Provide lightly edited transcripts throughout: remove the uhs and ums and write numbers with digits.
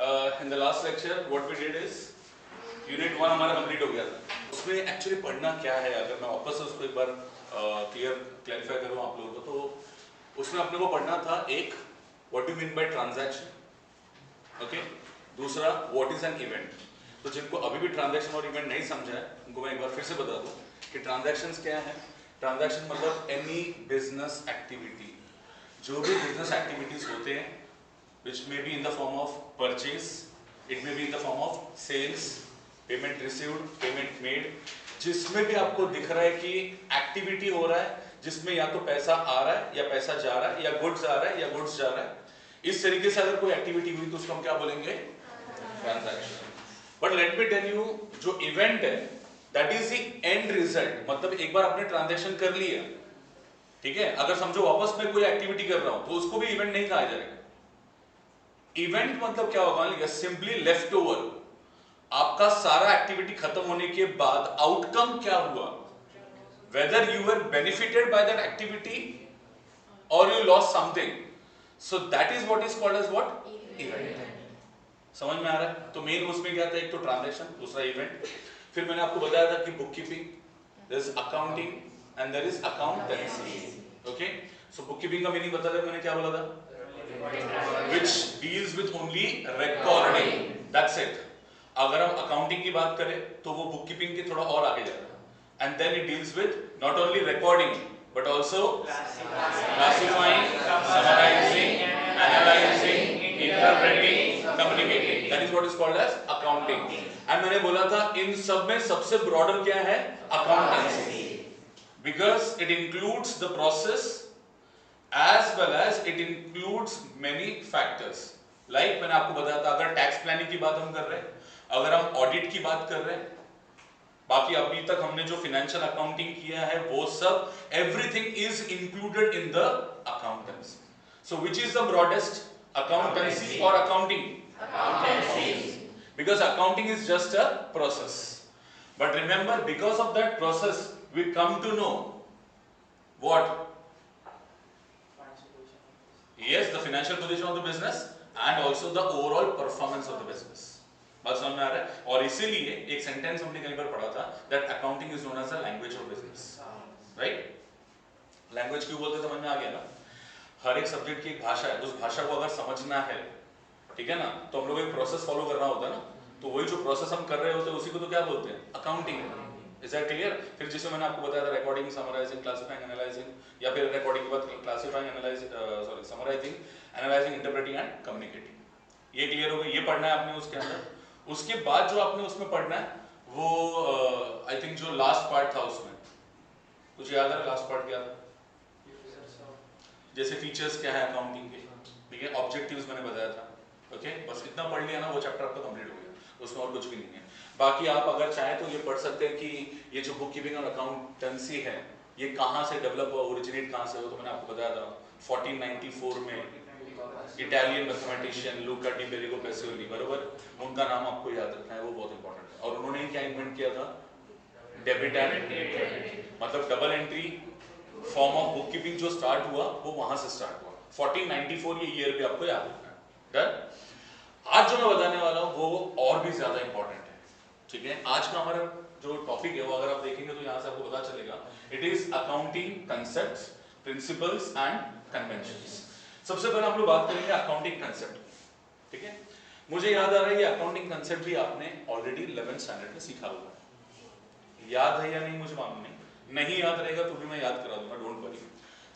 In the last lecture what we did is unit 1 हमारा complete हो गया था। उसमें एक्चुअली पढ़ना क्या है, अगर मैं वापस से उसको एक बार क्लैरिफाई करूँ आप लोगों को, तो उसमें अपने को पढ़ना था एक what do mean by transaction, okay, दूसरा व्हाट इज एन इवेंट। तो जिनको अभी भी ट्रांजैक्शन और इवेंट नहीं समझा है उनको मैं एक बार फिर से बता दूं कि ट्रांजैक्शंस क्या है। ट्रांजैक्शन मतलब एनी बिजनेस एक्टिविटी, जो भी बिजनेस एक्टिविटीज होते हैं which may be in the form of purchase, it may be in the form of sales, payment received, payment made, जिसमें भी आपको दिख रहा है कि एक्टिविटी हो रहा है जिसमें या तो पैसा आ रहा है या पैसा जा रहा है या गुड्स आ रहा है या गुड्स जा रहा है, इस तरीके से अगर कोई एक्टिविटी हुई तो उसको हम क्या बोलेंगे, transaction. But let me tell you, जो इवेंट है that is the end result, मतलब एक बार आपने ट्रांजैक्शन कर लिया, ठीक है, अगर समझो वापस में कोई एक्टिविटी कर रहा हूं तो उसको भी इवेंट नहीं कहा जाएगा। इवेंट मतलब क्या होगा, सिंपली लेफ्ट ओवर, आपका सारा एक्टिविटी खत्म होने के बाद आउटकम क्या हुआ, whether you were benefited by that activity और you lost something, so that is what is called as what, event. समझ में आ रहा है? तो मेन उसमें क्या था, एक तो ट्रांजैक्शन, दूसरा इवेंट। फिर मैंने आपको बताया था कि book keeping, there is accounting and there is accountancy, okay. So book keeping का मीनिंग बता दिया मैंने, क्या बोला था, which deals with only recording, that's it। अगर हम अकाउंटिंग की बात करें तो वो बुक कीपिंग के थोड़ा और आगे जाता है, and then it deals with not only recording but also classifying, summarizing, analyzing, interpreting, communicating, that is what is called as accounting। and मैंने बोला था इन सब में सबसे ब्रॉडर क्या है, accountancy, because it includes the process as well as it includes many factors। like मैंने आपको बताया था, अगर टैक्स प्लानिंग की बात हम कर रहे हैं, अगर हम ऑडिट की बात कर रहे हैं, बाकी अभी तक हमने जो फाइनेंशियल अकाउंटिंग किया है वो सब, everything is included in the accountancy. So which is the broadest, accountancy और accounting? Accountancy, because accounting is just a process, but remember because of that process we come to know what, yes, the financial position of the business and also the overall performance of the business। बात समझ में आ रहा है? और इसीलिए एक sentence हमने कहीं पर पढ़ा था that accounting is known as the language of business, right? Language क्यों बोलते, समझ में आ गया ना? हर एक सब्जेक्ट की एक भाषा है, उस भाषा को अगर समझना है, ठीक है ना, तो हम लोग एक प्रोसेस फॉलो करना होता है ना, तो वही जो प्रोसेस हम कर रहे होते हैं उसी को तो क्या बोलते हैं, अकाउंटिंग। Is that clear? फिर जिसमें मैंने आपको बताया था रिकॉर्डिंग, समराइजिंग, क्लासिफाइंग, एनालाइजिंग, या फिर रिकॉर्डिंग के बाद classifying, analysing, summarising, analysing, interpreting and communicating. ये क्लियर हो गया, ये पढ़ना है आपने उसके अंदर। उसके बाद जो आपने उसमें पढ़ना है वो आई थिंक जो लास्ट पार्ट था उसमें कुछ याद है, लास्ट पार्ट क्या था, जैसे फीचर्स क्या है अकाउंटिंग के, ठीक है, ऑब्जेक्टिव्स मैंने बताया था, ओके। बस इतना पढ़ लिया ना, वो चैप्टर आपका कंप्लीट हो गया, उसमें और कुछ भी नहीं है। बाकी आप अगर चाहें तो ये पढ़ सकते हैं कि ये जो बुक कीपिंग और अकाउंटेंसी है ये कहाँ से डेवलप हुआ, ओरिजिनेट कहाँ से हो, तो मैंने आपको बताया था 1494 में इटालियन मैथमेटिशियन लूका डी बेरिगो पेसियोली, बरोबर, उनका नाम आपको याद रखना है, वो बहुत इंपॉर्टेंट है। और उन्होंने क्या इन्वेंट किया था, डेबिट एंड क्रेडिट, मतलब double entry form of book keeping जो स्टार्ट हुआ वो वहां से स्टार्ट हुआ। 1494 ये ईयर भी आपको याद रखना है। डन? आज जो मैं बताने वाला हूं वो और भी ज्यादा इंपॉर्टेंट है, ठीक है। आज का हमारा जो टॉपिक है वो अगर आप देखेंगे तो यहां से आपको पता चलेगा, it is accounting concepts, principles and conventions. सबसे पहले हम लोग बात करेंगे अकाउंटिंग कंसेप्ट, ठीक है। मुझे याद आ रहा है ये अकाउंटिंग कंसेप्ट भी आपने ऑलरेडी 11th स्टैंडर्ड में सीखा हुआ है, याद है या नहीं मुझे मालूम नहीं याद रहेगा तो भी मैं याद करा दूंगा, डोंट वरी,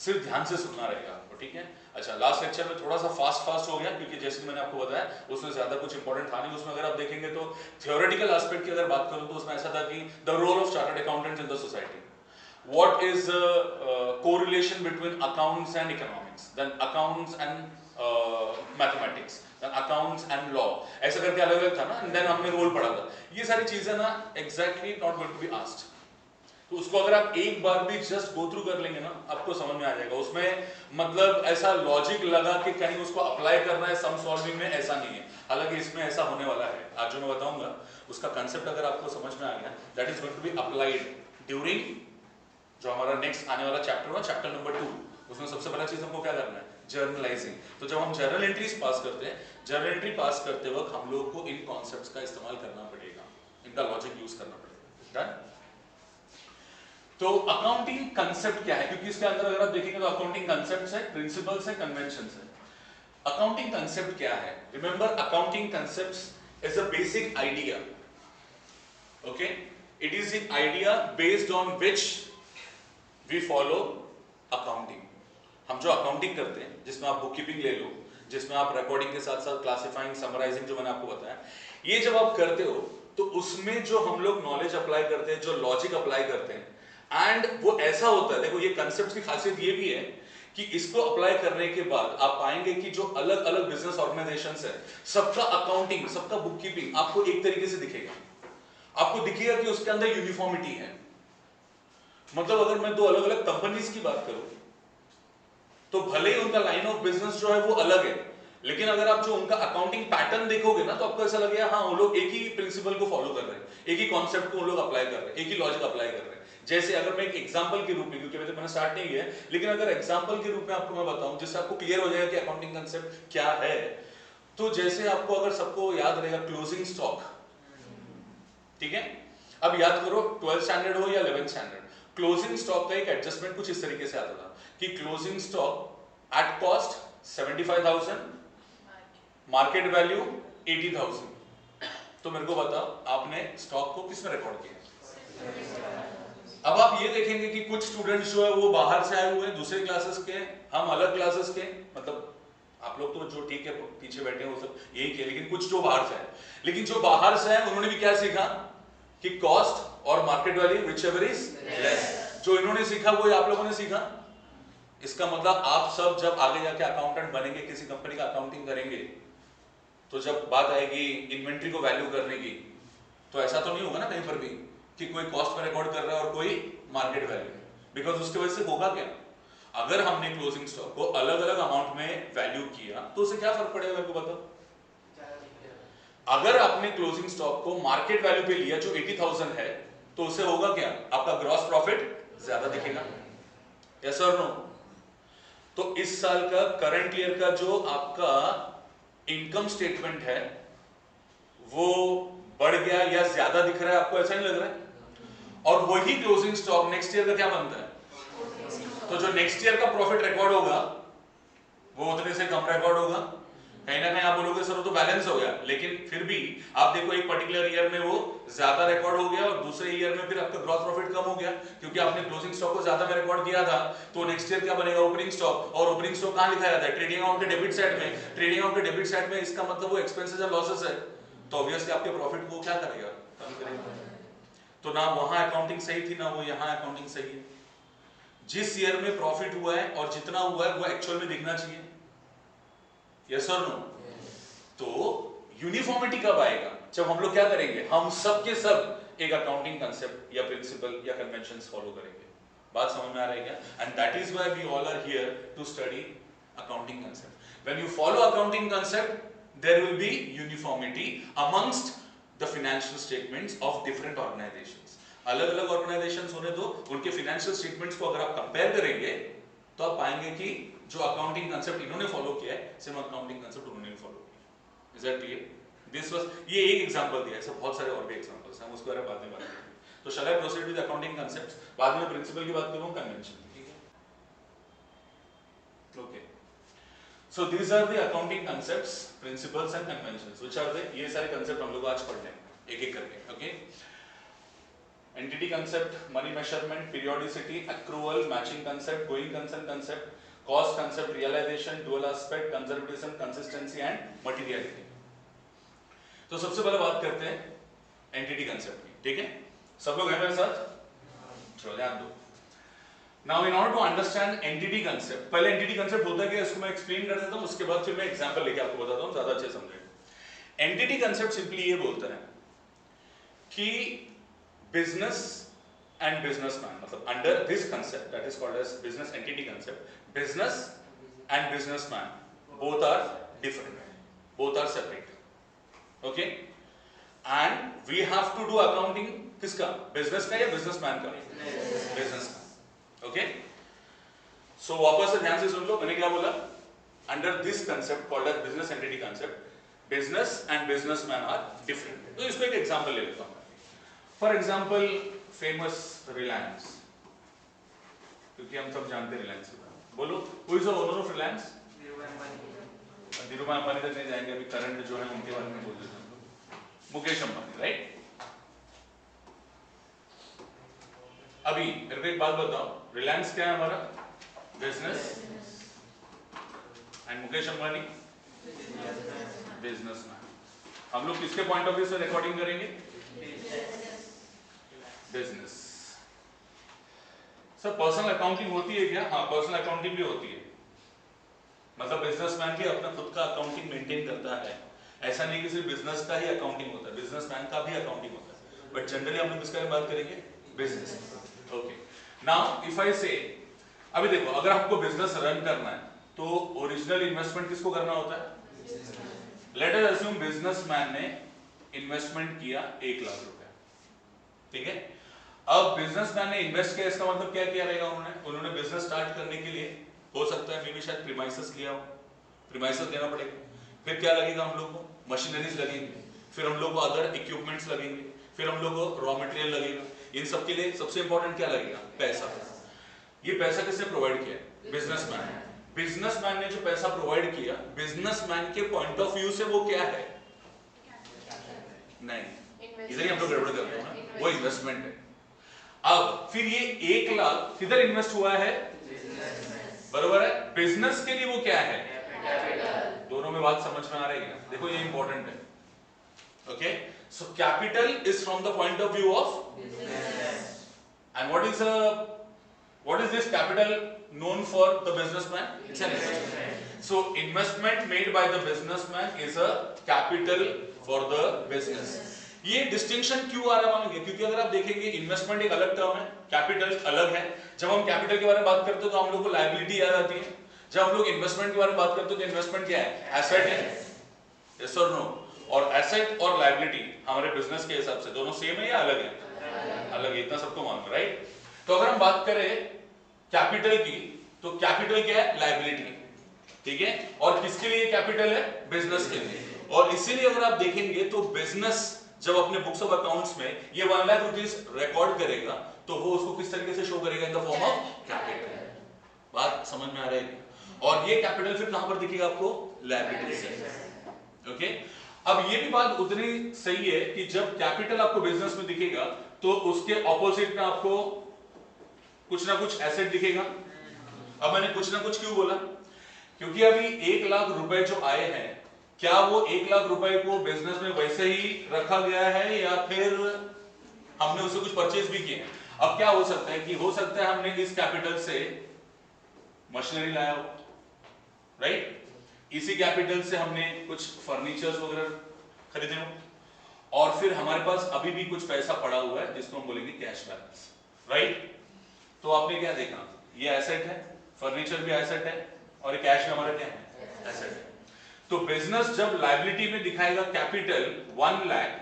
सिर्फ ध्यान से सुनना रहेगा आपको, ठीक है। अच्छा, लास्ट लेक्चर में थोड़ा सा फास्ट हो गया क्योंकि जैसे मैंने आपको बताया उसमें ज्यादा कुछ इंपॉर्टेंट था नहीं। उसमें अगर आप देखेंगे तो थियोरेटिकल एस्पेक्ट की अगर बात करूं तो उसमें ऐसा था कि the role of chartered accountants in the society, what is the correlation between accounts and economics, then accounts and mathematics, then accounts and law, ऐसा करके अलग अलग था ना, then हमने रोल पढ़ा था। ये सारी चीजें ना exactly not going to be asked, तो उसको अगर आप एक बार भी जस्ट गो थ्रू कर लेंगे ना आपको समझ में आ जाएगा। उसमें मतलब ऐसा लॉजिक लगा कि कहीं उसको अप्लाई करना है सम सॉल्विंग में, ऐसा नहीं है। हालांकि इसमें ऐसा होने वाला है, आज जो मैं बताऊंगा उसका कंसेप्ट अगर आपको समझ में आ गया, that is going to be applied during जो हमारा नेक्स्ट आने वाला चैप्टर होगा, चैप्टर नंबर 2। उसमें सबसे पहला चीज हमको क्या करना है, जर्नलाइजिंग। तो जब हम जर्नल एंट्रीज पास करते हैं, जर्नल एंट्री पास करते वक्त हम लोग को इन कॉन्सेप्ट्स का इस्तेमाल करना पड़ेगा, इनका लॉजिक यूज करना पड़ेगा। डन? तो अकाउंटिंग कंसेप्ट क्या है, क्योंकि इसके अंदर अगर आप देखेंगे तो अकाउंटिंग कंसेप्ट्स है, प्रिंसिपल्स है, कन्वेंशंस है। अकाउंटिंग कंसेप्ट क्या है? Remember, accounting concepts is a basic idea, okay? It is an idea based on which we follow accounting. हम जो अकाउंटिंग करते हैं, जिसमें आप बुक कीपिंग ले लो, जिसमें आप रिकॉर्डिंग के साथ साथ क्लासिफाइंग, समराइजिंग, जो मैंने आपको बताया, ये जब आप करते हो तो उसमें जो हम लोग नॉलेज अप्लाई करते हैं, जो लॉजिक अप्लाई करते हैं, एंड वो ऐसा होता है, देखो ये कंसेप्ट की खासियत ये भी है कि इसको अप्लाई करने के बाद आप पाएंगे कि जो अलग अलग बिजनेस ऑर्गेनाइजेशंस है, सबका अकाउंटिंग, सबका बुक कीपिंग आपको एक तरीके से दिखेगा। आपको दिखेगा कि उसके अंदर यूनिफॉर्मिटी है। मतलब अगर मैं दो अलग अलग कंपनीज की बात करूं तो भले ही उनका लाइन ऑफ बिजनेस जो है वो अलग है, लेकिन अगर आप जो उनका अकाउंटिंग पैटर्न देखोगे ना, तो आपको ऐसा लगेगा हाँ वो लोग एक ही प्रिंसिपल को फॉलो कर रहे हैं, एक ही कॉन्सेप्ट को वो लोग अप्लाई कर रहे हैं, एक ही लॉजिक अप्लाई कर रहे हैं। जैसे अगर मैं एक एग्जांपल के रूप में, क्योंकि मैंने स्टार्ट नहीं किया है, लेकिन अगर एग्जांपल के रूप में आपको मैं बताऊं जिससे आपको क्लियर हो जाएगा कि अकाउंटिंग कंसेप्ट क्या है, तो जैसे आपको अगर सबको याद रहेगा क्लोजिंग स्टॉक, ठीक है? अब याद करो 12th स्टैंडर्ड हो या 11th स्टैंडर्ड, क्लोजिंग स्टॉक का एक एडजस्टमेंट कुछ इस तरीके से आता था कि closing stock at cost 75,000, market value 80,000। तो मेरे को बताओ आपने स्टॉक को किसमें रिकॉर्ड किया? अब आप ये देखेंगे कि कुछ स्टूडेंट्स जो है वो बाहर से आए हुए हैं, दूसरे क्लासेस के, हम अलग क्लासेस के, मतलब आप लोग तो जो ठीक है पीछे बैठे हैं वो सब यही किया, लेकिन कुछ जो बाहर से आए, लेकिन जो बाहर से आए उन्होंने भी क्या सीखा कि कॉस्ट और market value whichever is less. जो इन्होंने सीखा वो आप लोगों ने सीखा। इसका मतलब आप सब जब आगे जाके अकाउंटेंट बनेंगे, किसी कंपनी का अकाउंटिंग करेंगे, तो जब बात आएगी इन्वेंट्री को वैल्यू करने की, तो ऐसा तो नहीं होगा ना कहीं पर भी कि कोई कॉस्ट में रिकॉर्ड कर रहा है और कोई मार्केट वैल्यू, बिकॉज उसकी वजह से होगा क्या, अगर हमने क्लोजिंग स्टॉक को अलग अलग अमाउंट में वैल्यू किया तो उसे क्या फर्क पड़ेगा मेरे को बताओ? अगर आपने क्लोजिंग स्टॉक को मार्केट वैल्यू पे लिया जो 80,000 है, तो उसे होगा क्या, आपका ग्रॉस प्रॉफिट ज्यादा दिखेगा। यस और नो? तो इस साल का करंट ईयर का जो आपका इनकम स्टेटमेंट है वो बढ़ गया या ज्यादा दिख रहा है, आपको ऐसा नहीं लग रहा है? और वही क्लोजिंग स्टॉक नेक्स्ट ईयर का क्या बनता है, तो जो नेक्स्ट ईयर का प्रॉफिट रिकॉर्ड होगा वो उतने से कम रिकॉर्ड होगा। कहीं ना कहीं आप बोलोगे सर वो तो बैलेंस हो गया, लेकिन फिर भी आप देखो एक पर्टिकुलर ईयर में वो ज्यादा रिकॉर्ड हो गया और दूसरे ईयर में फिर आपका ग्रॉस प्रॉफिट कम हो गया, क्योंकि आपने क्लोजिंग स्टॉक को ज्यादा में रिकॉर्ड किया था। तो नेक्स्ट ईयर क्या बनेगा, ओपनिंग स्टॉक। और ओपनिंग स्टॉक कहां लिखा जाता है, ट्रेडिंग अकाउंट के डेबिट साइड में। ट्रेडिंग अकाउंट के डेबिट साइड में, इसका मतलब वो एक्सपेंसेस एंड लॉसेस है, तो ऑब्वियसली आपके प्रॉफिट को क्या करेगा, कम करेगा। तो ना वहां अकाउंटिंग सही थी ना वो यहाँ अकाउंटिंग सही है। जिस ईयर में प्रॉफिट हुआ है और जितना हुआ है वो एक्चुअल में दिखना चाहिए। यस और नो? तो यूनिफॉर्मिटी कब आएगा, जब हम लोग क्या करेंगे, हम सब के सब एक अकाउंटिंग कंसेप्ट या प्रिंसिपल या कन्वेंशंस फॉलो करेंगे। बात समझ में आ रही है क्या? And that is why we all are here to study accounting concept. When you follow accounting concept there will be uniformity amongst the financial statements of different organisations. अलग अलग ऑर्गेनाइजेशंस होने दो, उनके फाइनेंशियल स्टेटमेंट्स को अगर आप compare करेंगे तो आप पाएंगे कि जो अकाउंटिंग कंसेप्ट इन्होंने फॉलो किया है, सेम अकाउंटिंग कंसेप्ट उन्होंने फॉलो किया। Is that clear? This was, ये एक एग्जांपल दिया है, ऐसे बहुत सारे और भी एग्जांपल्स हैं, हम उसके बारे में बाद में बात करेंगे। तो shall I proceed with accounting concepts, बाद में प्रिंसिपल की बात करूंगा, कन्वेंशन, ठीक है? Okay, so these are the accounting concepts, principles and conventions, which are the, ये सारे कंसेप्ट हम लोग आज पढ़ लेंगे एक एक करके। Okay, entity concept, money measurement, periodicity, accrual, matching concept, going concern concept, cost concept, realisation, dual aspect, conservatism, consistency and materiality. तो सबसे पहले बात करते हैं एंटिटी कंसेप्ट की, ठीक है? सब लोग हैं मेरे साथ? चलो ध्यान दो। Now in order to understand entity concept, पहले एंटिटी कंसेप्ट होता है कि इसको मैं एक्सप्लेन कर देता हूं, उसके बाद फिर मैं एग्जांपल लेके आपको बताता हूं, ज्यादा अच्छे समझेंगे। एंटिटी कंसेप्ट सिंपली ये बोलता है कि बिजनेस एंड बिजनेसमैन, मतलब under this concept that is called as business entity concept, business and businessman both are different, both are separate, okay? And we have to do accounting किसका, business का या businessman का? Business का, okay? सो वापस से ध्यान से सुन लो, मैंने क्या बोला under this concept called as business entity concept, business and businessman are different. तो इसको एक एग्जांपल ले लेता हूँ. For example, famous Reliance, क्योंकि हम सब जानते हैं रिलायंस के बारे में. बोलो, who is the owner of Reliance? Dhirubhai Ambani तक नहीं जाएंगे, अभी करंट जो है उनके बारे में बोल देते हैं. मुकेश अंबानी, राइट? अभी मेरे को एक बात बताओ, रिलायंस क्या है हमारा? Business, and Mukesh Ambani businessman. हम लोग किसके पॉइंट ऑफ व्यू से रिकॉर्डिंग करेंगे? बिजनेस. सर पर्सनल अकाउंटिंग होती है क्या? हाँ, पर्सनल अकाउंटिंग भी होती है. मतलब बिजनेसमैन भी अपना खुद का अकाउंटिंग मेंटेन करता है. ऐसा नहीं कि सिर्फ बिजनेस का ही अकाउंटिंग होता है, बिजनेसमैन का भी अकाउंटिंग होता है. बट जनरली हम लोग किसके बारे में बात करेंगे? Business. Okay, now if I से, अभी देखो, अगर आपको बिजनेस रन करना है तो ओरिजिनल इन्वेस्टमेंट किसको करना होता है? लेट अस अज्यूम बिजनेसमैन ने इन्वेस्टमेंट किया 1 लाख रुपए. ठीक है, अब बिजनेसमैन ने इन्वेस्ट किया, इसका मतलब क्या किया रहेगा? उन्होंने बिजनेस स्टार्ट करने के लिए, हो सकता है मे बी शायद प्रीमाइसेस लिया हो, प्रीमाइसेस लेना पड़ेगा. फिर क्या लगेगा हम लोग को? मशीनरीज लगेंगे, फिर हम लोग को अदर इक्विपमेंट्स लगेंगे, फिर हम लोग को रॉ मटेरियल लगेगा. इन सब के लिए सबसे इंपॉर्टेंट क्या लगेगा? पैसा. ये पैसा किसने प्रोवाइड किया? बिजनेसमैन. बिजनेसमैन ने जो पैसा प्रोवाइड किया, बिजनेसमैन के पॉइंट ऑफ व्यू से वो क्या है? नहीं, इधर ही हम लोग गड़बड़ करते हैं ना, वो इन्वेस्टमेंट है. अब फिर ये 1 लाख किधर इन्वेस्ट हुआ है? बरोबर है. बिजनेस के लिए वो क्या है? दोनों में बात समझ में आ रही है? देखो ये इंपॉर्टेंट है. Okay, so capital is from the point of view of business. And what is this capital known for the businessman? It's an investment. So investment made by the businessman is a capital for the business. ये distinction क्यों आ रहा है मालूम है? क्योंकि अगर आप देखेंगे इन्वेस्टमेंट एक अलग टर्म है, कैपिटल अलग है. जब हम कैपिटल के बारे में बात करते हैं तो हम लोग को लायबिलिटी याद आती है. जब हम लोग इन्वेस्टमेंट के बारे में बात करते हैं तो इन्वेस्टमेंट क्या है? एसेट है. यस और नो? और एसेट और लायबिलिटी हमारे बिजनेस के हिसाब से दोनों सेम है या अलग है? अलग है, इतना सबको मालूम है, राइट? तो अगर हम बात करें कैपिटल की, तो कैपिटल क्या है? लायबिलिटी. ठीक है, और किसके लिए कैपिटल है? बिजनेस के लिए. और इसीलिए अगर आप देखेंगे तो बिजनेस जब अपने बुक्स ऑफ अकाउंट्स में ये 1 लाख रुपीस रिकॉर्ड करेगा तो वो उसको किस तरीके से शो करेगा? In the form of capital. बात समझ में आ रही है? और ये कैपिटल फिर कहां पर दिखेगा आपको? लायबिलिटी से. ओके, अब ये भी बात उतनी सही है कि जब कैपिटल आपको बिजनेस में दिखेगा तो उसके ऑपोजिट में आपको कुछ ना कुछ एसेट दिखेगा. अब मैंने कुछ ना कुछ क्यों बोला? क्योंकि अभी 1 लाख रुपए जो आए हैं, क्या वो 1 लाख रुपए को बिजनेस में वैसे ही रखा गया है या फिर हमने उससे कुछ परचेज भी किए? अब क्या हो सकता है कि हो सकता है हमने इस कैपिटल से मशीनरी लाया हो, राइट? इसी कैपिटल से हमने कुछ फर्नीचर्स वगैरह खरीदे हो, और फिर हमारे पास अभी भी कुछ पैसा पड़ा हुआ है जिसको हम बोलेंगे कैश बैलेंस, राइट? तो आपने क्या देखा? ये एसेट है, फर्नीचर भी एसेट है, और ये कैश में हमारा क्या है? एसेट है. तो बिजनेस जब लायबिलिटी में दिखाएगा कैपिटल 1 लाख,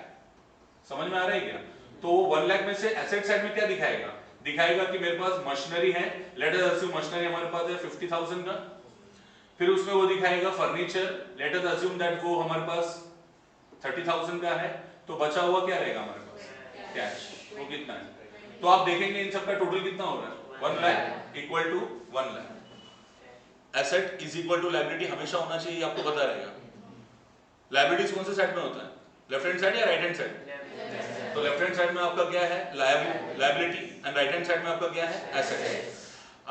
समझ में आ रहा है क्या? तो 1 लाख में से एसेट साइड में क्या दिखाएगा? दिखाएगा कि मेरे पास मशीनरी है. लेट अस अज्यूम मशीनरी हमारे पास है 50,000 का. फिर उसमें वो दिखाएगा furniture. Let us assume that वो हमारे पास 30,000 का है. तो बचा हुआ क्या रहेगा हमारे पास? कैश. वो कितना है? तो आप देखेंगे इन सबका टोटल कितना हो रहा है? 1 lakh equal to 1 lakh. Asset is equal to liability हमेशा होना चाहिए, आपको पता रहेगा. लायबिलिटीज कौन से साइड में होता है? लेफ्ट हैंड साइड या राइट हैंड साइड? तो लेफ्ट हैंड साइड में आपका क्या है? Liability, and right hand side में आपका क्या है? एसेट.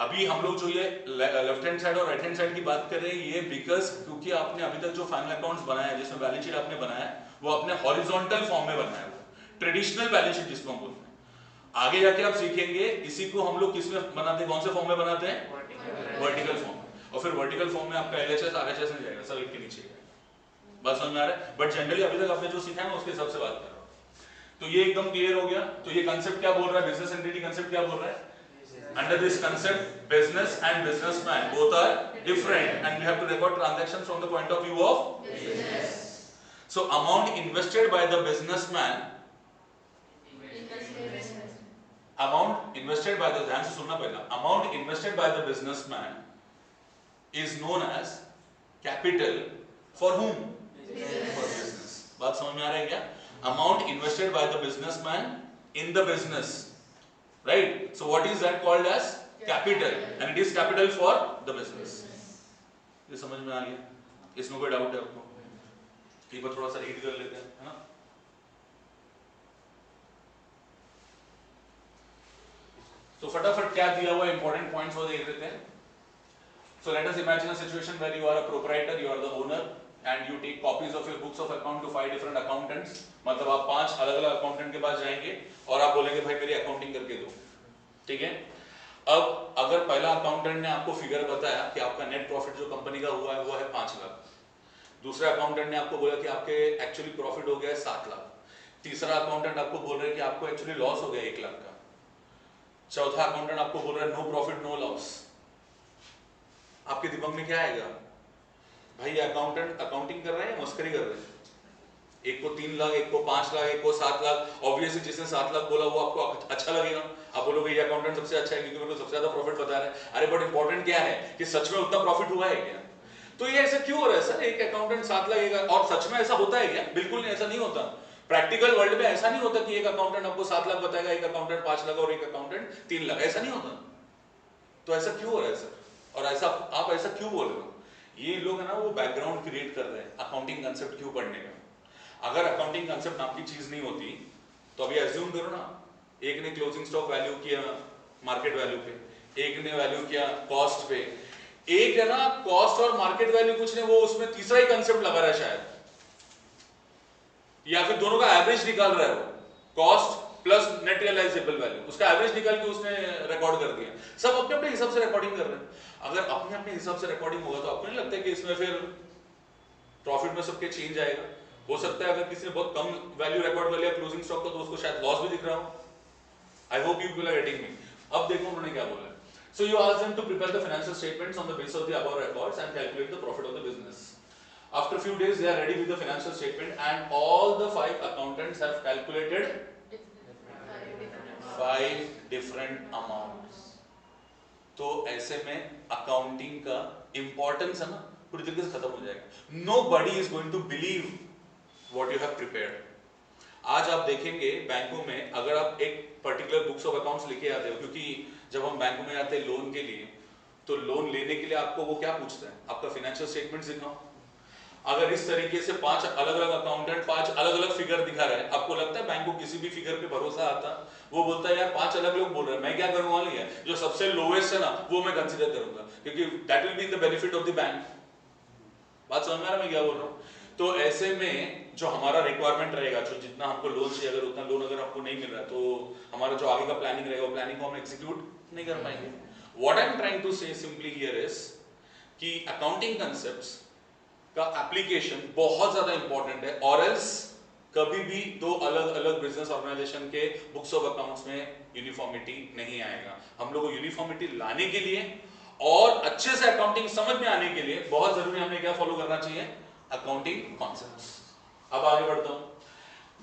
अभी हम लोग जो ये लेफ्ट हैंड साइड और राइट हैंड साइड की बात कर रहे हैं, ये बिकॉज क्योंकि आपने अभी तक जो फाइनल अकाउंट्स बनाया है, जिसमें बैलेंस शीट आपने बनाया है, वो अपने हॉरिजॉन्टल फॉर्म में बनाया है, ट्रेडिशनल बैलेंस शीट जिसको हम बोलते हैं. आगे जाके आप सीखेंगे इसी को हम लोग किस में बनाते हैं, कौन से फॉर्म में बनाते हैं? Vertical form. और फिर वर्टिकल फॉर्म में आपका एलएचएस आरएचएस में जाएगा, सब एक के नीचे. बात समझ में आ रहा है? बट जनरली अभी तक आपने जो सीखा है उसके हिसाब से बात कर रहा हूं. तो ये एकदम क्लियर हो गया. तो ये कंसेप्ट क्या बोल रहा है? बिजनेस एंटिटी कंसेप्ट क्या बोल रहा है? Under this concept, business and businessman both are different, and we have to record transactions from the point of view of business. So amount invested by the businessman, amount invested by the, ध्यान से सुनना पहला, amount invested by the businessman is known as capital for whom? For business. बात समझ में आ रहा है क्या? Amount invested by the businessman in the business, right? So what is that called as capital, and it is capital for the business. ये समझ में आ गया? इसमें कोई डाउट है आपको? एक बार थोड़ा सा रीड कर लेते हैं, है ना? तो फटाफट क्या दिया हुआ इंपॉर्टेंट पॉइंट्स वो देख लेते हैं। So let us imagine a situation where you are a proprietor, you are the owner, and you take copies of your books of account to 5 different accountants. मतलब आप 5 अलग-अलग अकाउंटेंट के पास जाएंगे और आप बोलेंगे भाई मेरी अकाउंटिंग करके दो, ठीक है? अब अगर पहला अकाउंटेंट ने आपको फिगर बताया कि आपका नेट प्रॉफिट जो कंपनी का हुआ है वो है 5 लाख, दूसरा अकाउंटेंट ने आपको बोला कि आपके एक्चुअली प्रॉफिट हो गया है 7 लाख, तीसरा अकाउंटेंट आपको बोल रहा है कि आपको एक्चुअली लॉस हो गया 1 लाख का, चौथा अकाउंटेंट आपको बोल रहा है नो प्रॉफिट नो लॉस। आपके दिमाग में क्या आएगा? भाई अकाउंटेंट अकाउंटिंग कर रहे हैं या मस्करी कर रहे हैं? एक को 3 लाख, एक को 5 लाख, एक को 7 लाख। ऑब्वियसली जिसने 7 लाख बोला वो आपको अच्छा लगेगा, आप बोलोगे ये अकाउंटेंट सबसे अच्छा है क्योंकि मेरे को सबसे ज्यादा प्रॉफिट बता रहा है। अरे बट इंपॉर्टेंट क्या है कि सच में उतना प्रॉफिट हुआ है क्या? तो ये ऐसा क्यों हो रहा है सर? एक अकाउंटेंट 7 लाख, और सच में ऐसा होता है क्या? बिल्कुल नहीं, ऐसा नहीं होता। प्रैक्टिकल वर्ल्ड में ऐसा नहीं होता कि एक अकाउंटेंट आपको 7 लाख बताएगा, एक अकाउंटेंट 5 लाख और एक अकाउंटेंट 3 लाख, ऐसा नहीं होता। तो ऐसा क्यों हो रहा है सर? और ऐसा आप ऐसा क्यों बोल रहे हो? ये लोग है ना वो बैकग्राउंड क्रिएट कर रहे हैं अकाउंटिंग कंसेप्ट क्यों पढ़ने का। अगर अकाउंटिंग कंसेप्ट नाम की चीज नहीं होती तो अभी एज्यूम करो ना, एक ने क्लोजिंग स्टॉक वैल्यू किया मार्केट वैल्यू पे, एक ने वैल्यू किया कॉस्ट पे, एक है ना कॉस्ट और मार्केट वैल्यू कुछ नहीं, वो उसमें तीसरा ही कंसेप्ट लगा रहा है शायद, या फिर दोनों का एवरेज निकाल रहा है, वो cost plus net realisable value, उसका एवरेज निकाल के उसने रिकॉर्ड कर दिया। सब अपने अपने हिसाब से रिकॉर्डिंग कर रहे हैं। अगर अपने अपने हिसाब से रिकॉर्डिंग होगा तो आपको नहीं लगता कि इसमें फिर प्रॉफिट में सबके चेंज आएगा? हो सकता है अगर किसी ने बहुत कम वैल्यू रिकॉर्ड कर लिया क्लोजिंग स्टॉक का तो उसको शायद लॉस भी दिख रहा हो। I hope you people are getting me. अब देखो उन्होंने क्या बोला है। So you ask them to prepare the financial statements on the basis of the above records and calculate the profit of the business. After a few days they are ready with the financial statement and all the 5 accountants have calculated 5 different amounts. तो ऐसे में accounting का importance है ना पूरी तरीके से खत्म हो जाएगा। Nobody is going to believe what you have prepared. आज आप देखेंगे बैंकों में अगर आप एक पर्टिकुलर बुक्स ऑफ अकाउंट्स लेके आते हो, क्योंकि जब हम बैंकों में आते हैं लोन के लिए तो लोन लेने के लिए आपको वो क्या पूछता है? आपका फाइनेंशियल स्टेटमेंट्स दिखाओ। अगर इस तरीके से 5 अलग अलग अकाउंटेंट 5 अलग अलग फिगर दिखा रहे हैं, आपको लगता है बैंक को किसी भी फिगर पे भरोसा आता? वो बोलता है यार 5 अलग लोग बोल रहे हैं, मैं क्या करूंगा? लिया जो सबसे लोएस्ट है ना वो मैं कंसीडर करूंगा क्योंकि that will be the benefit of the bank. बात समझ में आ रहा है मैं क्या बोल रहा हूँ? तो ऐसे में जो हमारा रिक्वायरमेंट रहेगा, जो जितना हमको लोन चाहिए, अगर उतना लोन अगर आपको नहीं मिल रहा है तो हमारा जो आगे का प्लानिंग रहेगा वो प्लानिंग को हम एग्जीक्यूट नहीं कर पाएंगे। What I am trying to say simply here is कि अकाउंटिंग कांसेप्ट्स का एप्लीकेशन बहुत ज्यादा इंपॉर्टेंट है, और एल्स कभी भी 2 अलग अलग बिजनेस ऑर्गेनाइजेशन के बुक्स ऑफ अकाउंट्स में यूनिफॉर्मिटी नहीं आएगा। हम लोग को यूनिफॉर्मिटी लाने के लिए और अच्छे से अकाउंटिंग समझ में आने के लिए बहुत जरूरी हमें क्या फॉलो करना चाहिए? Accounting concepts. अब आगे बढ़ता हूं।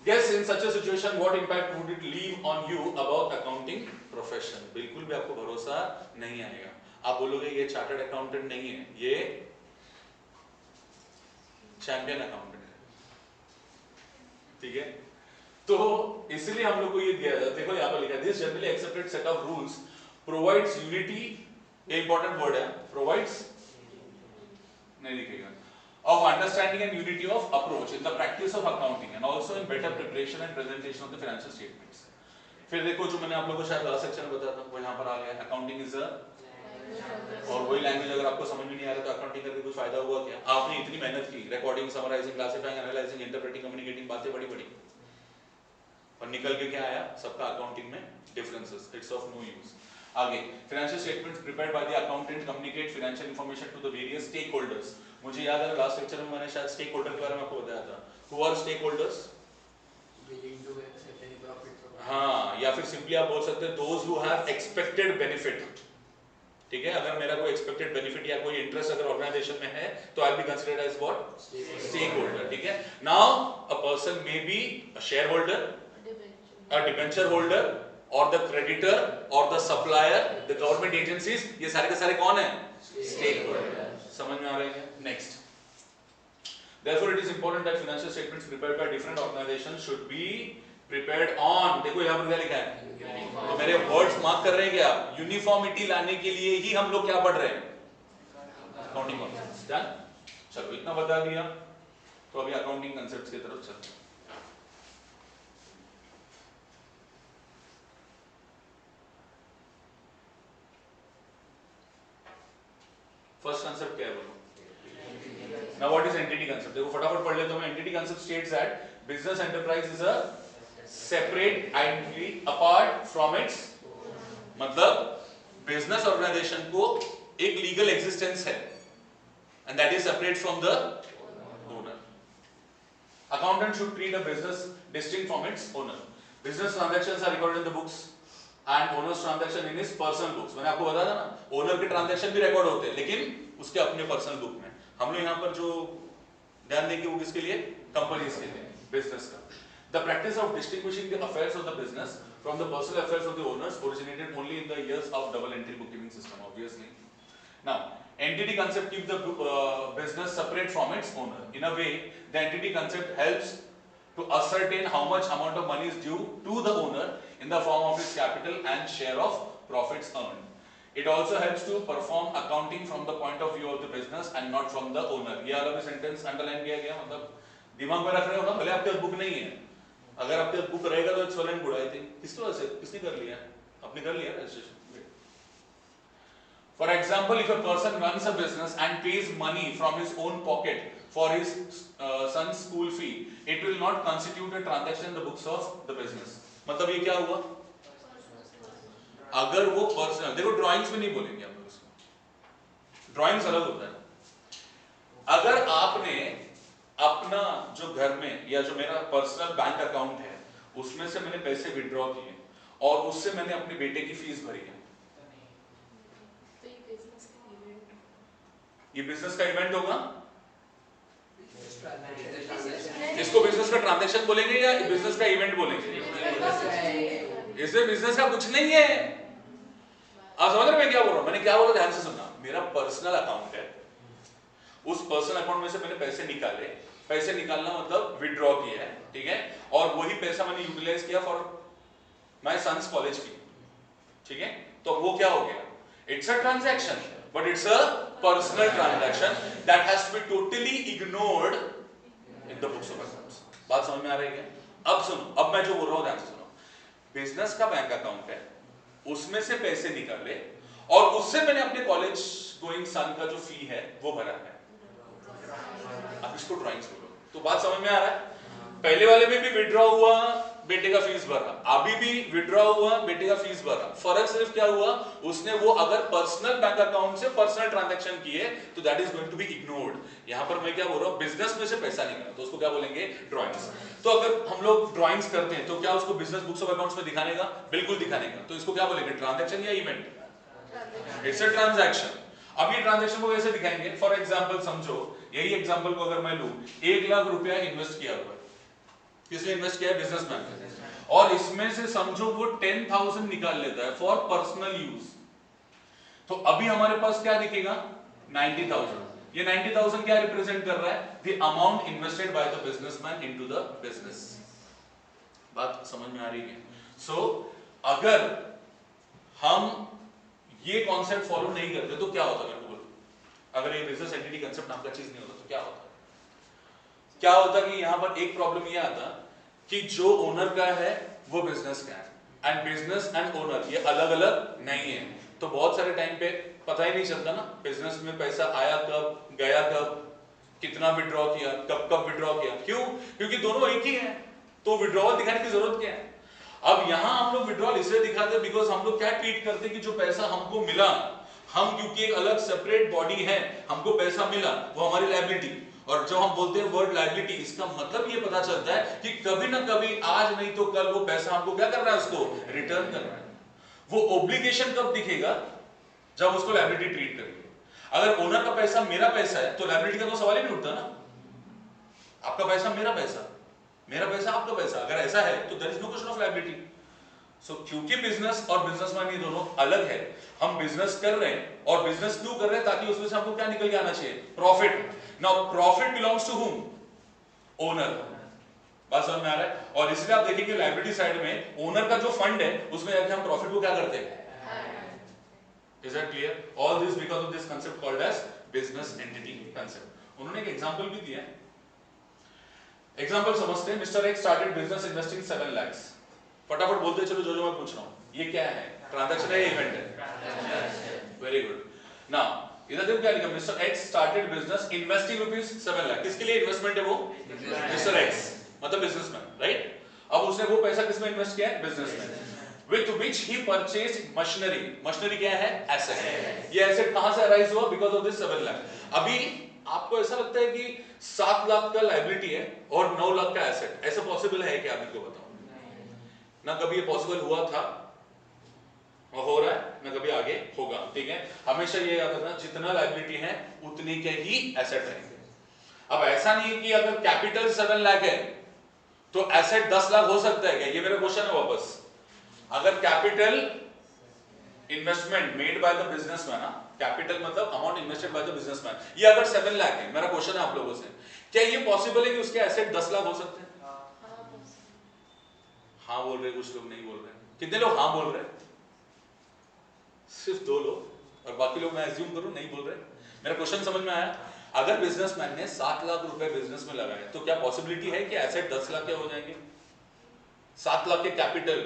Guess in such a situation what impact would it leave on you about accounting profession? बिल्कुल भी आपको भरोसा नहीं आएगा। आप बोलोगे ये चार्टर्ड अकाउंटेंट नहीं है, ये चैंपियन अकाउंटेंट है, ठीक है? तो इसलिए हम लोग को ये दिया जाता है, देखो यहाँ पर लिखा है this generally accepted set of rules provides unity, ये इंपॉर्टेंट वर्ड है, प्रोवाइड्स नहीं लिखेगा, of understanding and unity of approach in the practice of accounting and also in better preparation and presentation of the financial statements. फिर देखो जो मैंने आप लोगों को शायद लास्ट सेक्शन में बताया था वो यहाँ पर आ गया, अकाउंटिंग इज और वही लैंग्वेज अगर आपको समझ में नहीं आ रहा तो अकाउंटिंग करके कुछ फायदा हुआ क्या? आपने इतनी मेहनत की, recording, summarising, classifying, analysing, interpreting, communicating, बातें बड़ी बड़ी, और निकल के क्या आया? सबका अकाउंटिंग में differences, it's of no use. आगे financial statements prepared by the accountant communicate financial information to the various stakeholders. मुझे याद है लास्ट लेक्चर में मैंने शायद स्टेक होल्डर के बारे में आपको बताया था। Who are stakeholders? हाँ, या फिर सिंपली आप बोल सकते हैं those who have expected benefit, ठीक है? अगर मेरा कोई एक्सपेक्टेड बेनिफिट या कोई इंटरेस्ट अगर ऑर्गेनाइजेशन में है तो I will be considered as what? Stakeholder, ठीक है? Now a person may be a shareholder, a debenture holder और द क्रेडिटर और the supplier, the government agencies, ये सारे के सारे कौन है? Stakeholder. समझ में आ रहा है? Next Therefore, it is important that financial statements prepared by different organizations should be prepared on, देखो यहाँ पर क्या लिखा है, तो मेरे वर्ड्स मार्क कर रहे हैं क्या, यूनिफॉर्मिटी लाने के लिए ही हम लोग क्या पढ़ रहे हैं, अकाउंटिंग कॉन्सेप्ट्स। डन, चलो इतना बता दिया, तो अभी अकाउंटिंग कॉन्सेप्ट्स की तरफ चलते हैं। फर्स्ट कंसेप्ट क्या है बोलो। Now what is entity concept? देखो फटाफट पढ़ लेते हैं। Entity concept states that business enterprise is a separate entity apart from its, मतलब business organization को एक legal existence है and that is separate from the owner. Accountant should treat a business distinct from its owner. Business transactions are recorded in the books and owner's transaction in his personal books. मैंने आपको बताया था ना, owner के transaction भी record होते हैं लेकिन उसके अपने पर्सनल बुक में। हम लोग यहाँ पर जो ध्यान देंगे वो किसके लिए, कंपनीज के लिए, बिजनेस का। The practice of distinguishing the affairs of the business from the personal affairs of the owners originated only in the years of double entry bookkeeping system, obviously. Now, entity concept keeps the business separate from its owner. In a way, the entity concept helps to ascertain how much amount of money is due to the owner in the form of his capital and share of profits earned. It also helps to perform accounting from the point of view of the business and not from the owner. ये वाला भी sentence underline किया गया, मतलब दिमाग में रख रहे हो ना, भले आपके पास बुक नहीं है, अगर आपके पास बुक रहेगा तो it's well and good. I think किसकी वजह से, किसने कर लिया, आपने कर लिया registration. For example, if a person runs a business and pays money from his own pocket for his son's school fee, it will not constitute a transaction in the books of the business. मतलब ये क्या हुआ, अगर वो personal, देखो drawings में नहीं बोलेंगे हम लोग इसको, ड्राइंग्स अलग होता है। अगर आपने अपना जो घर में या जो मेरा पर्सनल बैंक अकाउंट है उसमें से मैंने पैसे विड्रॉ किए और उससे मैंने अपने बेटे की फीस भरी है, ये बिजनेस का इवेंट होगा, इसको बिजनेस का ट्रांजैक्शन बोलेंगे या बिजनेस का इवेंट बोलेंगे, इसमें बिजनेस का कुछ नहीं है। आप समझ रहे मैं क्या बोल रहा हूं, मैंने क्या बोला ध्यान से सुनना। मेरा पर्सनल अकाउंट है, उस पर्सनल अकाउंट में से मैंने पैसे निकाले, पैसे निकालना मतलब विड्रॉ किया है, ठीक है, और वही पैसा मैंने यूटिलाइज किया for my son's college fee, ठीक है, तो वो क्या हो गया, it's a transaction but it's a personal transaction that has to be totally ignored in the books of accounts. बात समझ में आ रही है? अब सुनो, अब मैं जो बोल रहा हूं ध्यान से सुनो। बिजनेस का बैंक अकाउंट है, उसमें से पैसे निकाले और उससे मैंने अपने कॉलेज गोइंग सन का जो फी है वो भरा है। अब इसको ड्राइंग्स बोलो, तो बात समझ में आ रहा है? पहले वाले में भी विड्रॉ हुआ, बेटे का फीस भरा, अभी भी विड्रॉ हुआ, बेटे का फीस भरा। फर्क सिर्फ क्या हुआ, उसने वो अगर पर्सनल बैंक अकाउंट से पर्सनल ट्रांजैक्शन किए तो that is going to be ignored. यहां पर मैं क्या बोल रहा हूं, बिजनेस में से पैसा निकाला तो उसको क्या बोलेंगे, ड्राइंग्स। तो अगर हम लोग ड्राइंग्स करते हैं तो क्या उसको बिजनेस बुक्स ऑफ अकाउंट्स में दिखाने का, बिल्कुल दिखाने का, तो इसको क्या बोलेंगे, ट्रांजैक्शन या इवेंट, इट्स अ ट्रांजैक्शन। अब ये ट्रांजैक्शन को कैसे दिखाएंगे, फॉर एग्जांपल समझो, यही एग्जांपल को अगर मैं लूं, 1 लाख रुपया इन्वेस्ट किया हुआ है, किसने इन्वेस्ट किया है, बिजनेसमैन ने, और इसमें से समझो वो 10,000 निकाल लेता है फॉर पर्सनल यूज, तो अभी हमारे पास क्या दिखेगा, 90,000। ये 90,000 क्या रिप्रेजेंट कर रहा है, the amount invested by the businessman into the business. बात समझ में आ रही है? सो अगर हम ये कॉन्सेप्ट फॉलो नहीं करते तो क्या होता, मेरे को बोलो, अगर ये बिजनेस एंटिटी कांसेप्ट नाम का चीज नहीं होता तो क्या होता, क्या होता कि यहां पर एक प्रॉब्लम ये आता कि जो ओनर का है वो बिजनेस का है, एंड बिजनेस एंड ओनर ये अलग अलग नहीं है, तो बहुत सारे टाइम पे पता ही नहीं चलता ना बिजनेस में पैसा आया कब, गया कब, कितना विड्रॉ किया, कब कब विड्रॉ किया, क्यों, क्योंकि दोनों एक ही है, तो विड्रॉवल दिखाने की जरूरत क्या है। अब यहां हम लोग विड्रॉल इसलिए दिखाते हैं बिकॉज हम लोग क्या ट्रीट करते हैं कि जो पैसा हमको मिला, हम क्योंकि एक अलग सेपरेट बॉडी है, हमको पैसा मिला वो हमारी लायबिलिटी, और जो हम बोलते हैं वर्ड लायबिलिटी, इसका मतलब ये पता चलता है कि कभी ना कभी, आज नहीं तो कल, वो पैसा हमको क्या करना है, उसको रिटर्न करना है। वो ऑब्लिगेशन कब दिखेगा, जब उसको लायबिलिटी ट्रीट करेंगे। अगर ओनर का पैसा मेरा पैसा है तो लायबिलिटी का तो सवाल ही नहीं उठता ना, आपका पैसा मेरा पैसा, मेरा पैसा आपका पैसा, अगर ऐसा है तो there is no question of liability. क्योंकि बिजनेस और बिजनेसमैन ये दोनों अलग है, हम बिजनेस कर रहे हैं और बिजनेस क्यों कर रहे हैं, ताकि उसमें से हमको क्या निकल के आना चाहिए, profit. Now profit belongs to whom, owner. बात समझ में आ रहा है? और इसलिए आप देखेंगे लायबिलिटी साइड में ओनर का जो फंड है उसमें जाके हम प्रॉफिट को क्या करते हैं। Is that clear? All this because of this concept called as business entity concept. उन्होंने एक एग्जांपल भी दिया है, एग्जांपल समझते हैं। Mister X started business investing 7 lakh. फटाफट बोलते चलो जो मैं पूछ रहा हूं, ये क्या है, ट्रांजैक्शन है या इवेंट है? Very good. नाउ इधर देखो क्या लिखा, mister X started business investing rupees 7 lakh. किसके लिए इन्वेस्टमेंट है वो? मिस्टर एक्स मतलब बिजनेसमैन, राइट? अब उसने वो पैसा किसमें इन्वेस्ट किया है? बिजनेस में। With which he purchased machinery. Machinery क्या है? Asset. ये asset कहां से arise हुआ? Because of this 7 lakh. अभी आपको ऐसा लगता है कि 7 लाख का लायबिलिटी है और 9 लाख का एसेट, ऐसा पॉसिबल है क्या? मेरे को बताओ ना। कभी ये पॉसिबल हुआ था और हो रहा है ना, कभी आगे होगा। ठीक है, हमेशा ये याद रखना, जितना लायबिलिटी है उतनी के ही एसेट रहेंगे। अब ऐसा नहीं है कि अगर कैपिटल 7 लाख है तो एसेट 10 लाख हो सकता है क्या? ये मेरा क्वेश्चन है वापस। अगर capital investment made by the businessman, capital मतलब amount invested by the businessman, ये अगर 7 लाख है, मेरा क्वेश्चन है आप लोगों से, क्या ये पॉसिबल है कि उसके एसेट 10 लाख हो सकते हैं? हाँ बोल रहे, कुछ लोग नहीं बोल रहे। कितने लोग हाँ बोल रहे? सिर्फ 2 लोग, और बाकी लोग मैं एज्यूम करूं नहीं बोल रहे। मेरा क्वेश्चन समझ में आया? अगर बिजनेसमैन ने 7 लाख रुपए बिजनेस में लगाए तो क्या पॉसिबिलिटी है कि एसेट 10 लाख के हो जाएंगे? 7 लाख के कैपिटल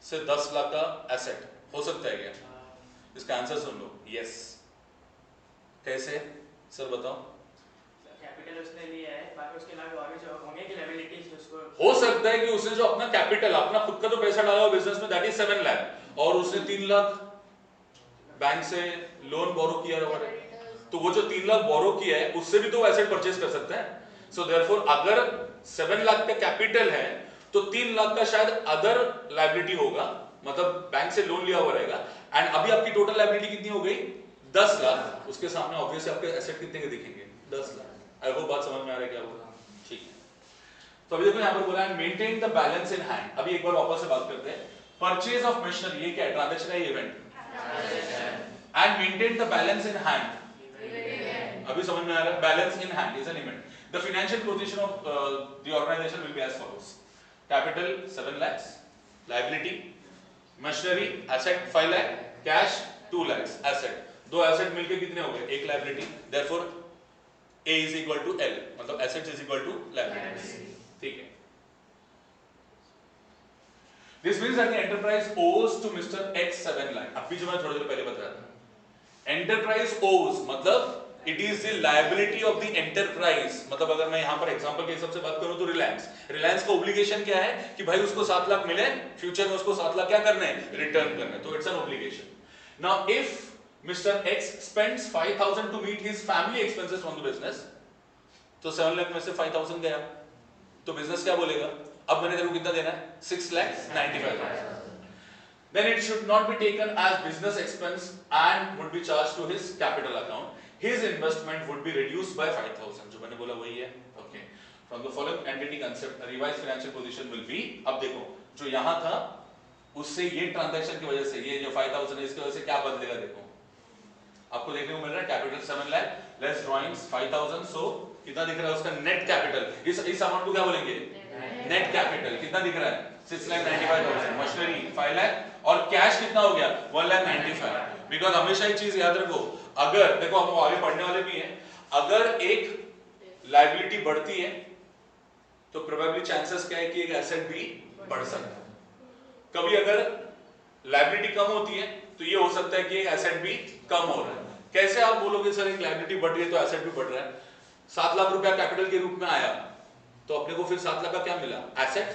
से 10 लाख का एसेट हो सकता है क्या? इसका आंसर सुन लो, यस। कैसे सर बताओ? कैपिटल उसने लिया है, बाकी उसके अलावा और भी जो होंगे की लायबिलिटीज उसको हो सकता है कि उसने जो अपना कैपिटल, अपना खुद का जो पैसा डाला हो बिजनेस में, दैट इज 7 लाख, और उसने 3 लाख बैंक से लोन बोरो किया होगा, तो वो जो 3 लाख बोरो किया है उससे भी तो एसेट परचेज कर सकता है। सो देयरफॉर अगर 7 लाख का कैपिटल है तो 3 लाख का शायद अदर लायबिलिटी होगा, मतलब बैंक से लोन लिया हुआ रहेगा। एंड अभी आपकी टोटल लायबिलिटी कितनी हो गई? 10 लाख। उसके सामने ऑब्वियसली आपके एसेट कितने के दिखेंगे? 10 लाख। आई होप बात समझ में आ रहा है क्या होगा? ठीक है, तो अभी देखो यहां पर बोला है maintain the balance in hand. अभी एक बार वापस से बात करते हैं। परचेज ऑफ मशीनरी, ये क्या है? ट्रांजैक्शन है, event. And maintain the balance in hand, अभी समझ में आ रहा है? Balance in hand is an event. The financial position of the organisation will be as follows: capital 7 lakhs, liability, machinery, asset 5 lakh, cash 2 lakhs, asset। दो asset मिलके कितने हो गए? एक liability. Therefore A is equal to L, मतलब assets is equal to liabilities। ठीक है, this means that the enterprise owes to Mr. X 7 lakh। अभी जो मैं थोड़ी देर पहले बता रहा था, enterprise owes मतलब it is the liability of the enterprise. मतलब अगर मैं यहां पर एग्जांपल के हिसाब से बात करूं तो रिलायंस का ऑब्लिगेशन क्या है कि भाई उसको 7 लाख मिले, फ्यूचर में उसको 7 लाख क्या करने हैं? रिटर्न करने। तो it's an obligation. Now if mister X spends 5000 to meet his family expenses from the business, तो 7 लाख में से 5000 गया, तो बिजनेस क्या बोलेगा? अब मैंने तेरे को कितना देना है? 6,95,000। Then it should not be taken as business expense and would be charged to his capital account. His investment would be reduced by 5,000। जो मैंने बोला वही है। Okay. From the following entity concept, a revised financial position will be। अब देखो जो यहाँ था उससे ये ट्रांजैक्शन की वजह से ये जो 5,000 है इसकी वजह से क्या बदलेगा? देखो आपको देखने को मिल रहा है कैपिटल 7 लाख, लेस ड्राइंग्स 5,000, सो कितना दिख रहा है उसका नेट कैपिटल? इस अमाउंट को क्या बोलेंगे? Net capital. कितना दिख रहा है? 6,95,000। मशीनरी 5 लाख और कैश कितना हो गया? 1,95,000। बिकॉज हमेशा एक चीज याद रखो, अगर देखो हम आगे पढ़ने वाले भी हैं, अगर एक लायबिलिटी बढ़ती है तो प्रोबेबली चांसेस क्या है कि एक एसेट भी बढ़ सकता है। कभी अगर लायबिलिटी कम होती है तो ये हो सकता है कि एक एसेट भी कम हो रहा है। कैसे आप बोलोगे सर एक लायबिलिटी बढ़ रही है तो एसेट भी बढ़ रहा है? 7 लाख रुपया कैपिटल के रूप में आया तो अपने को फिर 7 लाख का क्या मिला? एसेट।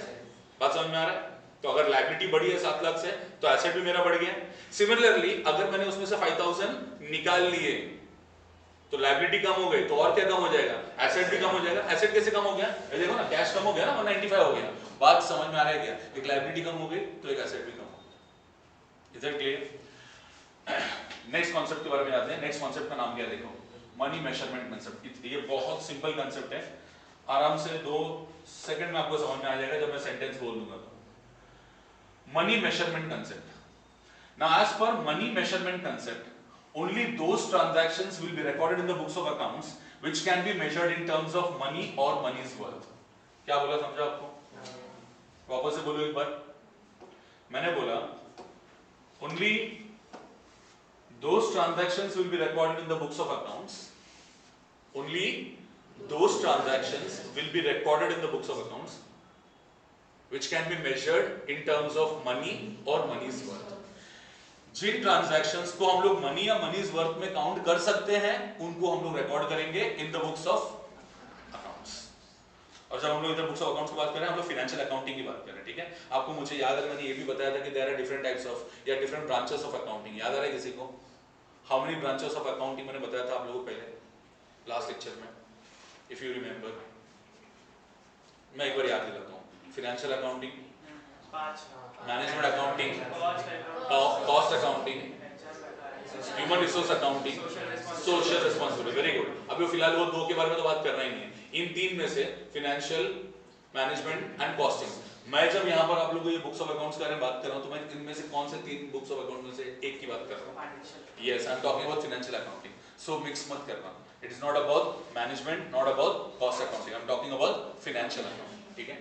बात समझ में आ रहा है? तो अगर लायबिलिटी बढ़ी है 7 लाख से तो एसेट भी मेरा बढ़ गया। सिमिलरली अगर मैंने उसमें से 5,000 निकाल लिए तो लायबिलिटी कम हो गई तो और क्या कम हो जाएगा? एसेट भी कम हो जाएगा। एसेट कैसे कम हो गया? देखो ना, कैश कम हो गया ना, 195 हो गया। बात समझ में आ रहा है क्या? एक लायबिलिटी कम हो गई तो एक एसेट भी कम हो गया। Is it clear? Next concept के बारे में याद है। नेक्स्ट कॉन्सेप्ट का नाम क्या है? देखो, मनी मेजरमेंट कॉन्सेप्ट। ये बहुत सिंपल कॉन्सेप्ट है, आराम से 2 सेकंड में आपको समझ में आ जाएगा जब मैं सेंटेंस बोल दूंगा। money measurement concept. Now as per money measurement concept, only those transactions will be recorded in the books of accounts which can be measured in terms of money or money's worth. क्या बोला समझा आपको? वापस से बोलो एक बार. मैंने बोला only those transactions will be recorded in the books of accounts. Only those transactions will be recorded in the books of accounts which can be measured in terms of money or money's worth. जिन transactions को हम लोग money या मनीज worth में count कर सकते हैं उनको हम लोग रिकॉर्ड करेंगे इन द बुक्स ऑफ अकाउंट्स. और जब हम लोग इधर बुक्स ऑफ अकाउंट्स की बात कर रहे हैं हम लोग फाइनेंशियल अकाउंटिंग की बात कर रहे हैं. ठीक है, आपको मुझे याद है मैंने ये भी बताया था कि there are different types of या डिफरेंट ब्रांचेस ऑफ अकाउंटिंग. याद आ रहा है किसी को? How many branches of accounting मैंने बताया था आप लोगों को पहले लास्ट लेक्चर में, इफ यू रिमेंबर. मैं एक बार याद दिलाता हूँ. Financial accounting, management accounting, cost accounting, human resource accounting, social responsibility. Very good. अभी फिलहाल वो दो के बारे में तो बात करना ही नहीं है. इन तीन में से फाइनेंशियल, मैनेजमेंट एंड कॉस्टिंग. मैं जब यहाँ पर आप लोगों को ये बुक्स ऑफ अकाउंट्स के बारे में बात कर रहा हूँ तो मैं इनमें से कौन से तीन बुक्स ऑफ अकाउंट में से एक की बात कर रहा हूँ? Yes, I am talking about financial accounting. So mix मत करना. It is not about management, not about cost accounting. I am talking about financial accounting. ठीक है,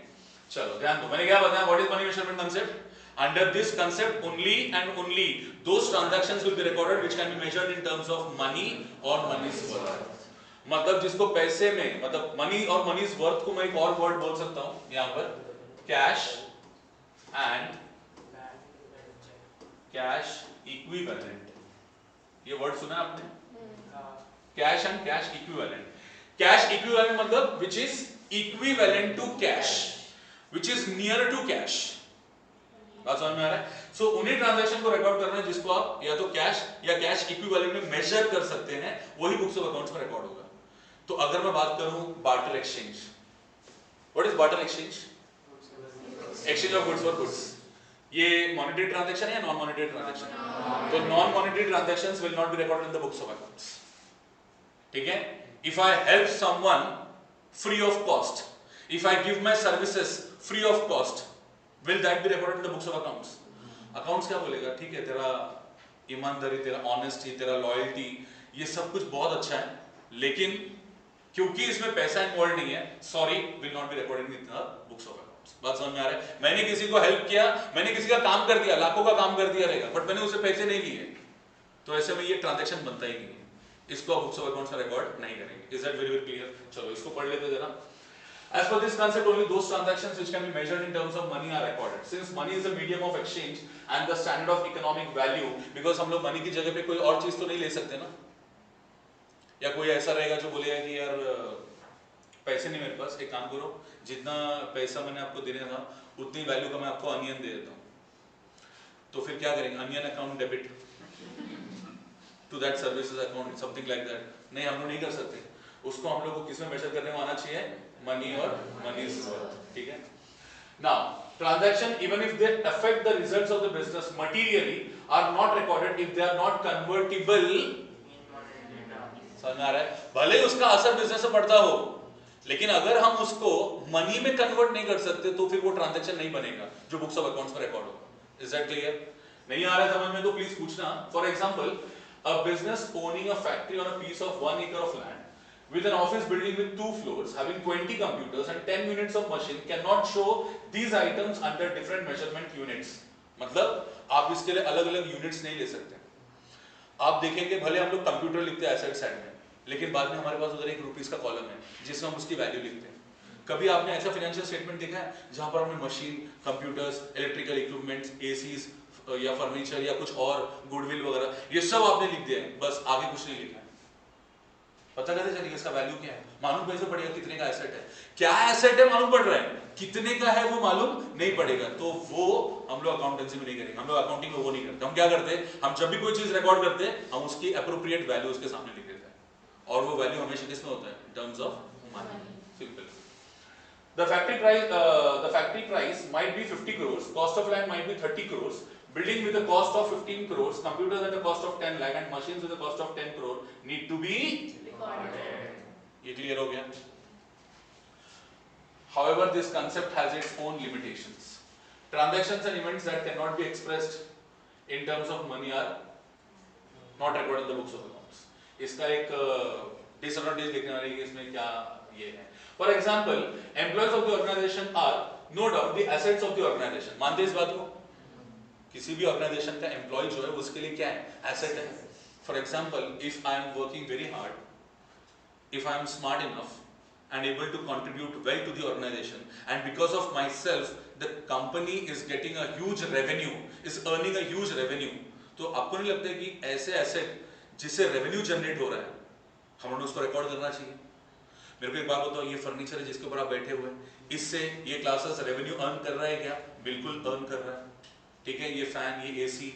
चलो ध्यान दो. मैंने क्या बताया? What is money measurement concept? Under this concept, only and only those transactions will be recorded which can be measured in terms of money or money's worth. मतलब जिसको पैसे में, मतलब मनी और मनीज वर्थ को मैं एक और वर्ड बोल सकता हूँ यहाँ पर, कैश एंड कैश इक्विवेलेंट. ये वर्ड सुना आपने? Cash and cash equivalent. Cash equivalent मतलब which is equivalent to cash, which is near to cash. बात समझ में आ रहा है? सो उन्हीं ट्रांजैक्शन को रिकॉर्ड करना है जिसको आप या तो कैश या कैश इक्विवेलेंट में मेजर कर सकते हैं, वही बुक्स ऑफ अकाउंट्स में रिकॉर्ड होगा. तो अगर मैं बात करूं barter exchange, what is barter exchange? Exchange of goods for goods. ये मॉनेटरी ट्रांजैक्शन है या नॉन मॉनेटरी ट्रांजैक्शन? तो non monetary transactions will not be recorded in the books of accounts. ठीक है, if I help someone free of cost, if I give my services free of cost, will that be recorded in the books of accounts? Accounts क्या बोलेगा? ठीक है, तेरा ईमानदारी, तेरा honesty, तेरा लॉयल्टी, ये सब कुछ बहुत अच्छा है, लेकिन क्योंकि इसमें पैसा इन्वॉल्व नहीं है, sorry, will not be recorded in the books of accounts. बात समझ में आ रहा है? मैंने किसी को हेल्प किया, मैंने किसी का काम कर दिया, लाखों का काम कर दिया रहेगा, बट मैंने उसे पैसे नहीं लिए, तो ऐसे में ये ट्रांजैक्शन बनता ही नहीं है. इसको आप बुक्स ऑफ अकाउंट्स में रिकॉर्ड नहीं करेंगे. Is that very very clear? चलो इसको पढ़ लेते जरा. As per this concept, only those transactions which can be measured in terms of money are recorded. Since money is a medium of exchange and the standard of economic value, because हम लोग money की जगह पे कोई और चीज तो नहीं ले सकते ना. या कोई ऐसा रहेगा जो बोलेगा कि यार पैसे नहीं मेरे पास, एक काम करो, जितना पैसा मैंने आपको देना था उतनी वैल्यू का मैं आपको अनियन दे देता हूँ. तो फिर क्या करेंगे? Onion account debit to that services account, something like that. नहीं, हम लोग नहीं कर सकते. उसको हम लोग को किसमें मेजर करने में आना चाहिए? मनी और मनीज वर्थ. ठीक है. Now transaction even if they affect the results of the business materially are not recorded if they are not convertible. समझ में आ रहा है? भले उसका असर बिजनेस से पड़ता हो, लेकिन अगर हम उसको मनी में कन्वर्ट नहीं कर सकते तो फिर वो ट्रांजैक्शन नहीं बनेगा जो बुक्स ऑफ अकाउंट्स में रिकॉर्ड होगा. Is that clear? नहीं आ रहा है समझ में तो प्लीज पूछना. For example, a business owning a factory on a piece of 1 acre of land with an office building with 2 floors having 20 computers and 10 units of machine cannot show these items under different measurement units. मतलब आप इसके लिए अलग-अलग units नहीं ले सकते. आप देखेंगे भले हम लोग कंप्यूटर लिखते हैं एसेट साइड में, लेकिन बाद में हमारे पास उधर एक रुपीस का कॉलम है जिसमें हम उसकी वैल्यू लिखते हैं. कभी आपने ऐसा फाइनेंशियल स्टेटमेंट देखा है जहां पर हमने machine, computers, electrical equipments, ACs या फर्नीचर या कुछ और गुडविल वगैरह, ये सब आपने लिख दिया है, बस आगे कुछ नहीं लिखा है. पता कैसे चलेगा इसका वैल्यू क्या है? मालूम कैसे पड़ेगा कितने का एसेट है? क्या एसेट है मालूम पड़ रहा है, कितने का है वो मालूम नहीं पड़ेगा. तो वो हम लोग अकाउंटेंसी में नहीं करेंगे, हम लोग अकाउंटिंग में वो नहीं करते. हम क्या करते हैं? हम जब भी कोई चीज रिकॉर्ड करते हैं हम उसकी एप्रोप्रिएट वैल्यू उसके सामने लिख देते हैं, और वो वैल्यू हमेशा किसमें होता है? In terms of money. Simple. The factory price might be 50 crores, cost of land might be 30 crores, building with a cost of 15 crores, computers at a cost of 10 lakh and machines with a cost of 10 crore need to be recorded. ये clear हो गया? However, this concept has its own limitations. Transactions and events that cannot be expressed in terms of money are not recorded in the books of accounts. इसका एक disadvantage देखने वाली है इसमें क्या ये है. For example, employees of the organization are no doubt the assets of the organization. मानते इस बात को? किसी भी organization का employee जो है उसके लिए क्या है? Asset है. For example, if I am working very hard, if I am smart enough and able to contribute well to the organization, and because of myself the company is getting a huge revenue, is earning a huge revenue, तो आपको नहीं लगता है कि ऐसे asset जिससे revenue generate हो रहा है हमने उसको रिकॉर्ड करना चाहिए? मेरे को एक बात बताओ, ये फर्नीचर है जिसके ऊपर आप बैठे हुए हैं, इससे ये क्लासेस रेवेन्यू अर्न कर रहा है क्या? बिल्कुल अर्न कर रहा है. ठीक है, ये फैन, ये एसी,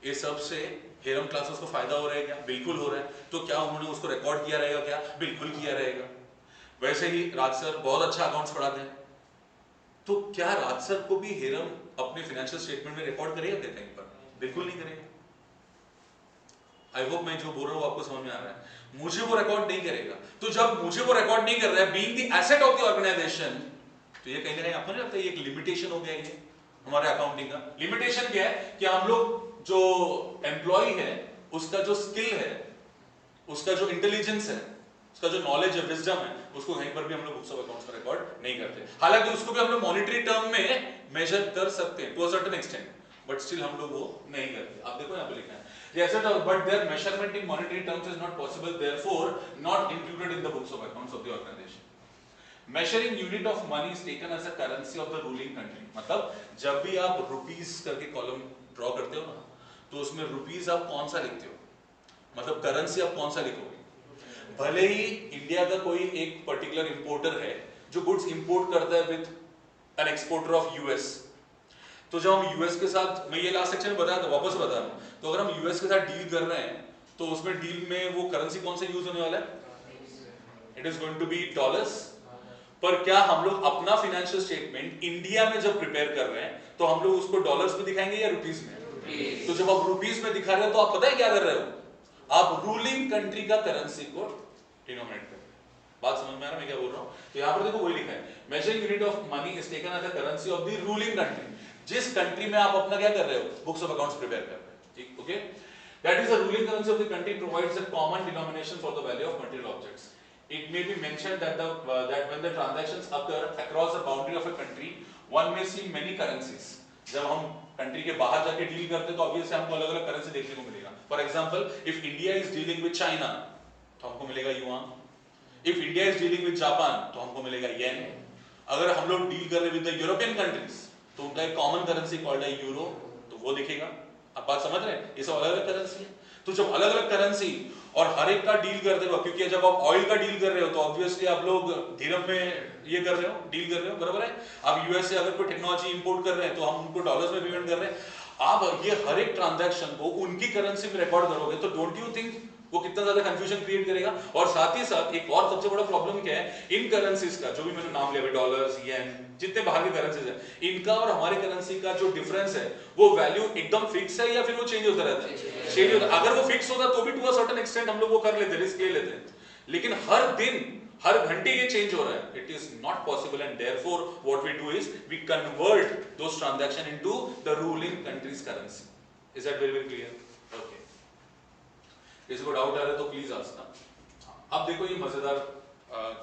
ये सब से हेरम क्लासेस को फायदा हो रहा है क्या? बिल्कुल हो रहा है. तो क्या उन्होंने उसको रिकॉर्ड किया रहेगा क्या? बिल्कुल किया रहेगा. वैसे ही राज सर बहुत अच्छा अकाउंट्स पढ़ाते हैं, तो क्या राज सर को भी हेरम अपने फाइनेंशियल स्टेटमेंट में रिकॉर्ड करेगा क्या कहीं पर? बिल्कुल नहीं करेगा. आई होप मैं जो बोल रहा हूँ आपको समझ में आ रहा है. मुझे वो रिकॉर्ड नहीं करेगा. तो जब मुझे वो रिकॉर्ड नहीं कर रहा है, being the asset of the organisation, तो ये कहीं ना कहीं आपको नहीं लगता ये एक लिमिटेशन हो गया? ये हमारे अकाउंटिंग का लिमिटेशन क्या है कि हम लोग जो एम्प्लॉय है उसका जो स्किल है, उसका जो इंटेलिजेंस है, उसका जो नॉलेज है, विजडम है, उसको कहीं पर भी हम लोग बुक्स ऑफ अकाउंट्स में रिकॉर्ड नहीं करते. हालांकि उसको भी हम लोग मॉनेटरी टर्म में मेजर कर सकते हैं to a certain extent, but still हम लोग वो नहीं करते. आप देखो यहाँ पे लिखा है the asset of, but their measurement in monetary terms is not possible, therefore not included in the books of accounts of the organization. Measuring unit of money is taken as a currency of the ruling country. मतलब जब भी आप rupees करके column draw करते हो ना, तो उसमें रुपीस आप कौन सा लिखते हो? मतलब करेंसी आप कौन सा लिखोगे? भले ही इंडिया का कोई एक पर्टिकुलर इंपोर्टर है जो गुड्स इंपोर्ट करता है with an exporter of US, तो जब हम यूएस के साथ, मैं ये लास्ट सेक्शन में बताया था, वापस बता रहा हूं, तो अगर हम यूएस के साथ डील कर रहे हैं तो उसमें डील में वो करेंसी कौन सा यूज होने वाला है? It is going to be dollars. पर क्या हम लोग अपना फाइनेंशियल स्टेटमेंट इंडिया में जब प्रिपेयर कर रहे हैं तो हम लोग उसको डॉलर्स में दिखाएंगे या रुपीस में? तो जब आप रुपीस में दिखा रहे हो तो आप पता है क्या कर रहे हो? आप रूलिंग कंट्री का करेंसी को डिनोमिनेट कर रहे हो. बात समझ में आ रहा है मैं क्या बोल रहा हूं? तो यहां पर देखो वही लिखा है, measuring unit of money is taken as the currency of the ruling country. जिस कंट्री में आप अपना क्या कर रहे हो? बुक्स ऑफ अकाउंट्स प्रिपेयर कर रहे हो. ठीक, okay. That is the ruling currency of the country provides a common denomination for the value of material objects. It may be mentioned that that when the transactions occur across the boundary of a country, one may see many currencies. जब हम country के बाहर जाके deal करते हैं तो obviously हमको अलग-अलग करेंसी देखने को मिलेगा. For example, if India is dealing with China तो हमको मिलेगा yuan. If India is dealing with Japan तो हमको मिलेगा येन. अगर हम लोग डील कर रहे विद द यूरोपियन कंट्रीज तो उनका एक कॉमन करेंसी कॉल्ड है यूरो, तो वो दिखेगा. आप बात समझ रहे हैं? ये सब अलग-अलग करेंसी है. तो जब अलग-अलग करेंसी और हर एक का डील करते हो, क्योंकि जब आप ऑयल का डील कर रहे हो तो ऑब्वियसली आप लोग दिरहम में ये कर रहे हो, डील कर रहे हो, बराबर है. आप यूएस से अगर कोई टेक्नोलॉजी इंपोर्ट कर रहे हैं तो हम उनको डॉलर्स में पेमेंट कर रहे हैं. आप ये हर एक ट्रांजैक्शन को उनकी करेंसी में रिकॉर्ड करोगे तो डोंट यू थिंक वो कितना ज्यादा कंफ्यूजन क्रिएट करेगा? और साथ ही साथ एक और सबसे बड़ा प्रॉब्लम क्या है, इन करेंसीज का जो भी मैंने नाम लिया, डॉलर्स, येन, जितने बाहर की करेंसीज है, इनका और हमारे करेंसी का जो डिफरेंस है वो वैल्यू एकदम फिक्स है या फिर वो चेंज होता रहता है? चेंज होता. अगर वो फिक्स होता तो भी टू अ सर्टेन एक्सटेंट हम लोग वो कर लेते, रिस्क ले लेते हैं. लेकिन हर दिन हर घंटे ये चेंज हो रहा है. It is not possible and therefore what we do is we convert those transaction into the ruling countries currency. Is that very clear? Okay. किसी को डाउट आ रहा है तो प्लीज आस्क. अब देखो ये मजेदार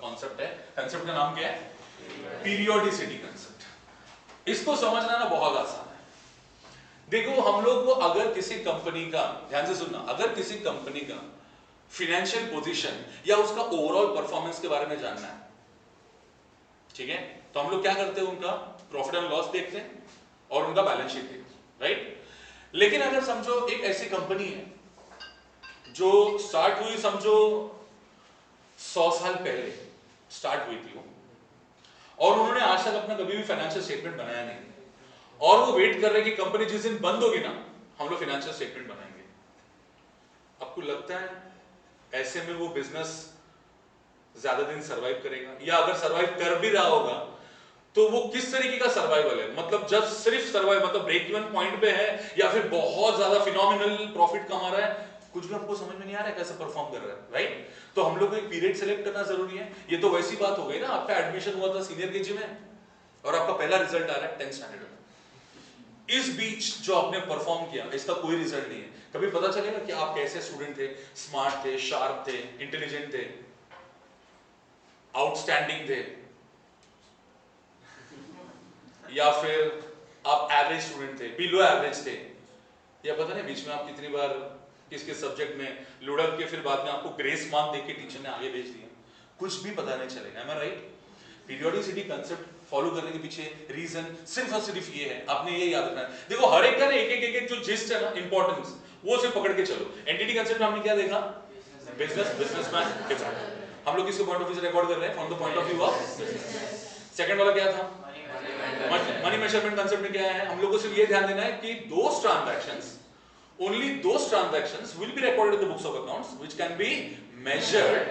कॉन्सेप्ट है. कॉन्सेप्ट का नाम क्या है? Periodicity concept. इसको समझना ना बहुत आसान है. देखो हम लोग को अगर किसी कंपनी का, ध्यान से सुनना, अगर किसी कंपनी का फाइनेंशियल पोजीशन या उसका ओवरऑल परफॉर्मेंस के बारे में जानना है, ठीक है, तो हम लोग क्या करते हैं? उनका प्रॉफिट एंड लॉस देखते हैं और उनका बैलेंस शीट देखते हैं, राइट. लेकिन अगर समझो एक ऐसी कंपनी है जो स्टार्ट हुई, समझो 100 साल पहले स्टार्ट हुई थी वो, और उन्होंने आज तक अपना कभी भी फाइनेंशियल स्टेटमेंट बनाया नहीं, और वो वेट कर रहे हैं कि कंपनी जिस दिन बंद होगी ना हम लोग फाइनेंशियल स्टेटमेंट बनाएंगे. आपको लगता है ऐसे में वो बिजनेस ज्यादा दिन सरवाइव करेगा? या अगर सरवाइव कर भी रहा होगा तो वो किस तरीके का सर्वाइवल है? मतलब जब सिर्फ सर्वाइव, मतलब ब्रेक इवन पॉइंट पे है, या फिर बहुत ज्यादा फिनोमिनल प्रॉफिट कमा रहा है? कुछ भी हमको समझ में नहीं आ रहा है कैसे परफॉर्म कर रहा है, राइट. तो हम लोग को एक पीरियड सेलेक्ट करना जरूरी है. ये तो वैसी बात हो गई ना, आपका एडमिशन हुआ था सीनियर केजी में और आपका पहला रिजल्ट आ रहा है 10th स्टैंडर्ड में. इस बीच जो आपने परफॉर्म किया इसका कोई रिजल्ट नहीं है, कभी पता चलेगा कि आप कैसे स्टूडेंट थे, स्मार्ट थे, शार्प थे, इंटेलिजेंट थे, आउटस्टैंडिंग थे, या फिर आप एवरेज स्टूडेंट थे, बिलो एवरेज थे, या पता नहीं बीच में आप कितनी बार किस किस सब्जेक्ट में लुढ़क के फिर बाद में आपको ग्रेस मार्क देके टीचर ने आगे भेज दिया, कुछ भी पता नहीं चलेगा। एम आई राइट? पीरियोडिसिटी कंसेप्ट फॉलो करने के पीछे रीजन सिर्फ और सिर्फ ये है, आपने ये याद रखना है। देखो हर एक का ना एक जो जिस्ट है ना, इंपॉर्टेंस, वो सिर्फ पकड़ के चलो। एंटिटी कंसेप्ट हमने क्या देखा? Business, businessman, different. हम लोग किसके पॉइंट ऑफ व्यू से रिकॉर्ड कर रहे हैं? From the point of view of second वाला क्या था? मनी मेजरमेंट कंसेप्ट में क्या है? हम लोग को सिर्फ ये ध्यान देना है कि दोस transactions, only those transactions will be recorded in the books of accounts which can be measured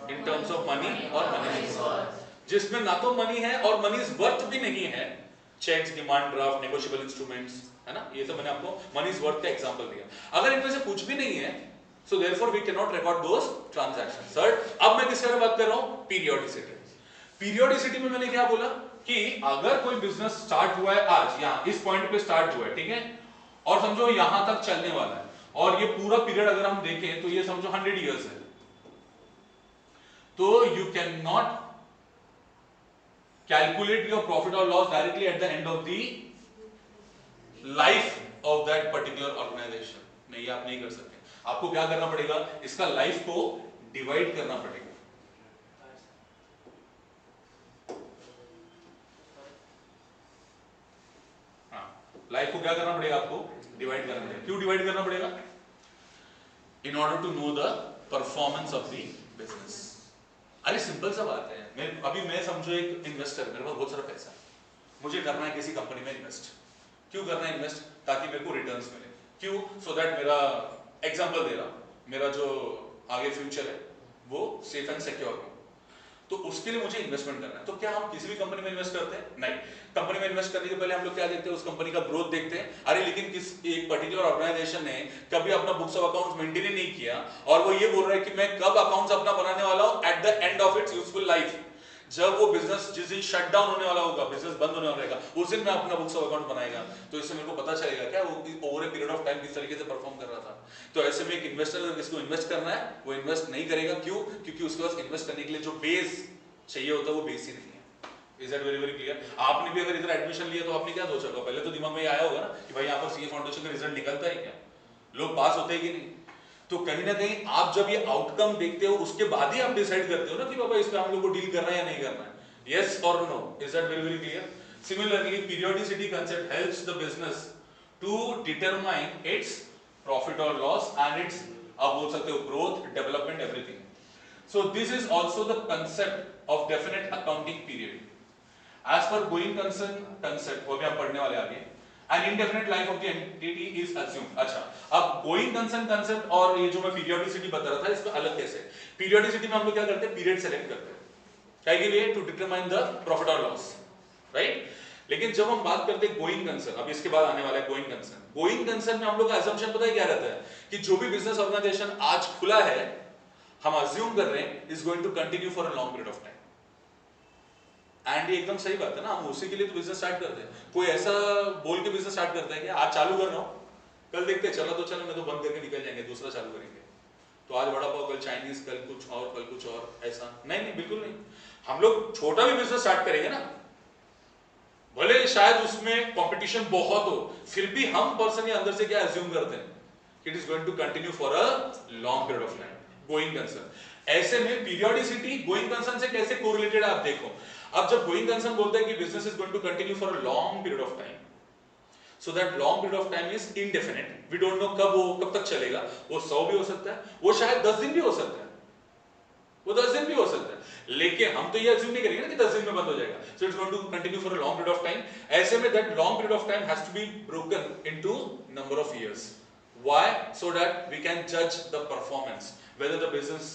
in terms of money or money worth, जिसमें ना तो मनी है और मनी वर्थ भी नहीं है, cheques, demand draft, negotiable instruments, है ना, ये सब मैंने आपको मनी वर्थ का एग्जांपल दिया। अगर इनमें से कुछ भी नहीं है, so therefore we cannot record those transactions। Sir अब मैं किसके बारे में बात कर रहा हूं? पीरियोडिसिटी। पीरियोडिसिटी में मैंने क्या बोला कि अगर कोई बिजनेस स्टार्ट हुआ है आज, यहां इस पॉइंट पे स्टार्ट हुआ है, ठीक है, और समझो यहां तक चलने वाला है, और ये पूरा पीरियड अगर हम देखें तो ये समझो 100 इयर्स है, तो you can not calculate your profit और loss directly at the end of the life of that particular organisation. नहीं, आप नहीं कर सकते। आपको क्या करना पड़ेगा? इसका लाइफ को डिवाइड करना पड़ेगा। लाइफ को क्या करना पड़ेगा? आपको डिवाइड करना पड़ेगा। क्यों डिवाइड करना पड़ेगा? In order to know the performance of the business. अरे सिंपल सा बात है। मैं समझो एक इन्वेस्टर, मेरे पास बहुत सारा पैसा है, मुझे करना है किसी कंपनी में इन्वेस्ट। क्यों करना है इन्वेस्ट? ताकि मेरे को रिटर्न्स मिले। क्यों? सो दैट मेरा, एग्जांपल दे रहा, मेरा जो आगे फ्यूचर है वो सेफ एंड सिक्योर हो, तो उसके लिए मुझे इन्वेस्टमेंट करना है। तो क्या हम किसी भी कंपनी में इन्वेस्ट करते हैं? नहीं। कंपनी में इन्वेस्ट करने के पहले हम लोग क्या देखते हैं? उस कंपनी का ग्रोथ देखते हैं। अरे लेकिन किस एक पर्टिकुलर ऑर्गेनाइजेशन ने कभी अपना बुक्स ऑफ अकाउंट्स मेंटेन ही नहीं किया, और वो ये बोल रहा है कि मैं कब अकाउंट्स अपना बनाने वाला हूं eight the end of its useful life, जब वो बिजनेस जिस दिन शट डाउन होने वाला होगा, बिजनेस बंद होने वाला रहेगा, उस दिन मैं अपना बुक्स ऑफ अकाउंट बनाएगा। तो इससे मेरे को पता चलेगा क्या वो over a period of time किस तरीके से परफॉर्म कर रहा था। तो ऐसे में एक इन्वेस्टर अगर किसको इन्वेस्ट करना है, वो इन्वेस्ट नहीं करेगा। क्यों? क्योंकि उसके पास इन्वेस्ट करने के लिए जो बेस चाहिए होता है वो बेस ही नहीं है। Is that very very clear? आपने भी अगर इधर एडमिशन लिया तो आपने क्या सोचा होगा? पहले तो दिमाग में आया होगा ना कि भाई यहाँ पर सीए फाउंडेशन का रिजल्ट निकलता है क्या, लोग पास होते हैं कि नहीं। तो कहीं ना कहीं आप जब ये आउटकम देखते हो उसके बाद ही आप डिसाइड करते हो ना कि बाबा इस पे हम लोग को डील करना है या नहीं करना है। Yes or no? Is that very very clear? Similarly, periodicity concept helps the business to determine its profit or loss and its, आप बोल सकते हो, growth, development, everything. So this is also the concept of definite accounting period. As per going concern concept, वो भी आप पढ़ने वाले आगे, an indefinite life of the entity is assumed. अच्छा, अब going concern concept और ये जो मैं periodicity बता रहा था, इसमें अलग कैसे? Periodicity में हम लोग क्या करते हैं? Period select करते हैं क्या के लिए? टू डिटरमाइन द प्रॉफिट और लॉस, राइट। लेकिन जब हम बात करते हैं गोइंग कंसर्न, अब इसके बाद आने वाला है गोइंग कंसर्न। गोइंग कंसर्न में हम लोग का असम्पशन पता है क्या रहता है? कि जो भी बिजनेस ऑर्गेनाइजेशन आज खुला है, हम अज्यूम कर रहे हैं is going to continue for a long period of time. And ये एकदम सही बात है ना, हम उसी के लिए तो बिजनेस स्टार्ट करते हैं। कोई ऐसा बोल के बिजनेस स्टार्ट करता है कि आज चालू कर रहा हूं, कल देखते हैं, चला तो चलो, मैं तो बंद करके निकल जाएंगे, दूसरा चालू करेंगे। तो आज बड़ा पाव, कल चाइनीज, कल कुछ और, कल कुछ और, ऐसा नहीं, बिल्कुल नहीं। हम लोग छोटा भी बिजनेस स्टार्ट करेंगे ना, भले शायद उसमें कंपटीशन बहुत हो, फिर भी हम पर्सन के अंदर से क्या अज्यूम करते हैं? It is going to continue for a long period of time. Going concern. ऐसे में पीरियोडिसिटी गोइंग कंसर्न से कैसे कोरिलेटेड आप देखो। अब जब गोइंग कंसर्न बोलता है कि business is going to continue for a long period of time, so that long period of time is indefinite. We don't know कब तक चलेगा। वो 100 भी हो सकता है, वो शायद 10 दिन भी हो सकता है, वो 10 दिन भी हो सकता है। लेकिन हम तो ये अज्यूम नहीं करेंगे ना कि 10 दिन में बंद हो जाएगा। So it's going to continue for a long period of time. ऐसे में that long period of time has to be broken into number of years. Why? So that we can जज the performance, whether the business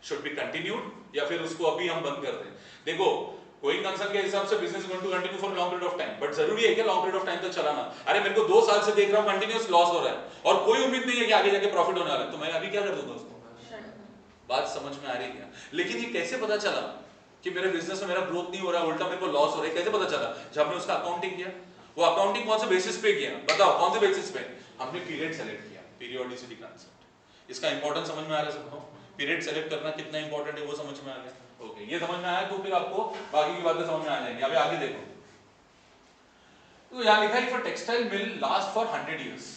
should be continued या फिर उसको अभी हम बंद कर दें। देखो, गोइंग कंसर्न के हिसाब से business going to continue for long period of time, but जरूरी है कि लॉन्ग पीरियड ऑफ टाइम तक चलाना। अरे मेरे को 2 साल से देख रहा हूं कंटिन्यूअस लॉस हो रहा है और कोई उम्मीद नहीं है कि आगे जाके प्रॉफिट होने वाला है, तो मैं अभी क्या कर दूंगा उसको? बात समझ में आ रही है? लेकिन ये कैसे पता चला कि मेरे बिजनेस में मेरा ग्रोथ नहीं हो रहा, उल्टा मेरे को लॉस हो रहा है? कैसे पता चला? जब हमने उसका अकाउंटिंग किया, वो अकाउंटिंग कौन से बेसिस पे किया, बताओ कौन से बेसिस पे? हमने पीरियड सेलेक्ट किया, पीरियोडिसिटी कांसेप्ट। इसका इंपॉर्टेंस समझ में आ रहा है सबको? पीरियड सेलेक्ट करना कितना इंपॉर्टेंट है वो समझ में आ गया? ओके, ये समझ में आया तो फिर आपको बाकी की बातें समझ में आ जाएंगी। अभी आगे देखो, तो यहां लिखा है for textile mill last for 100 years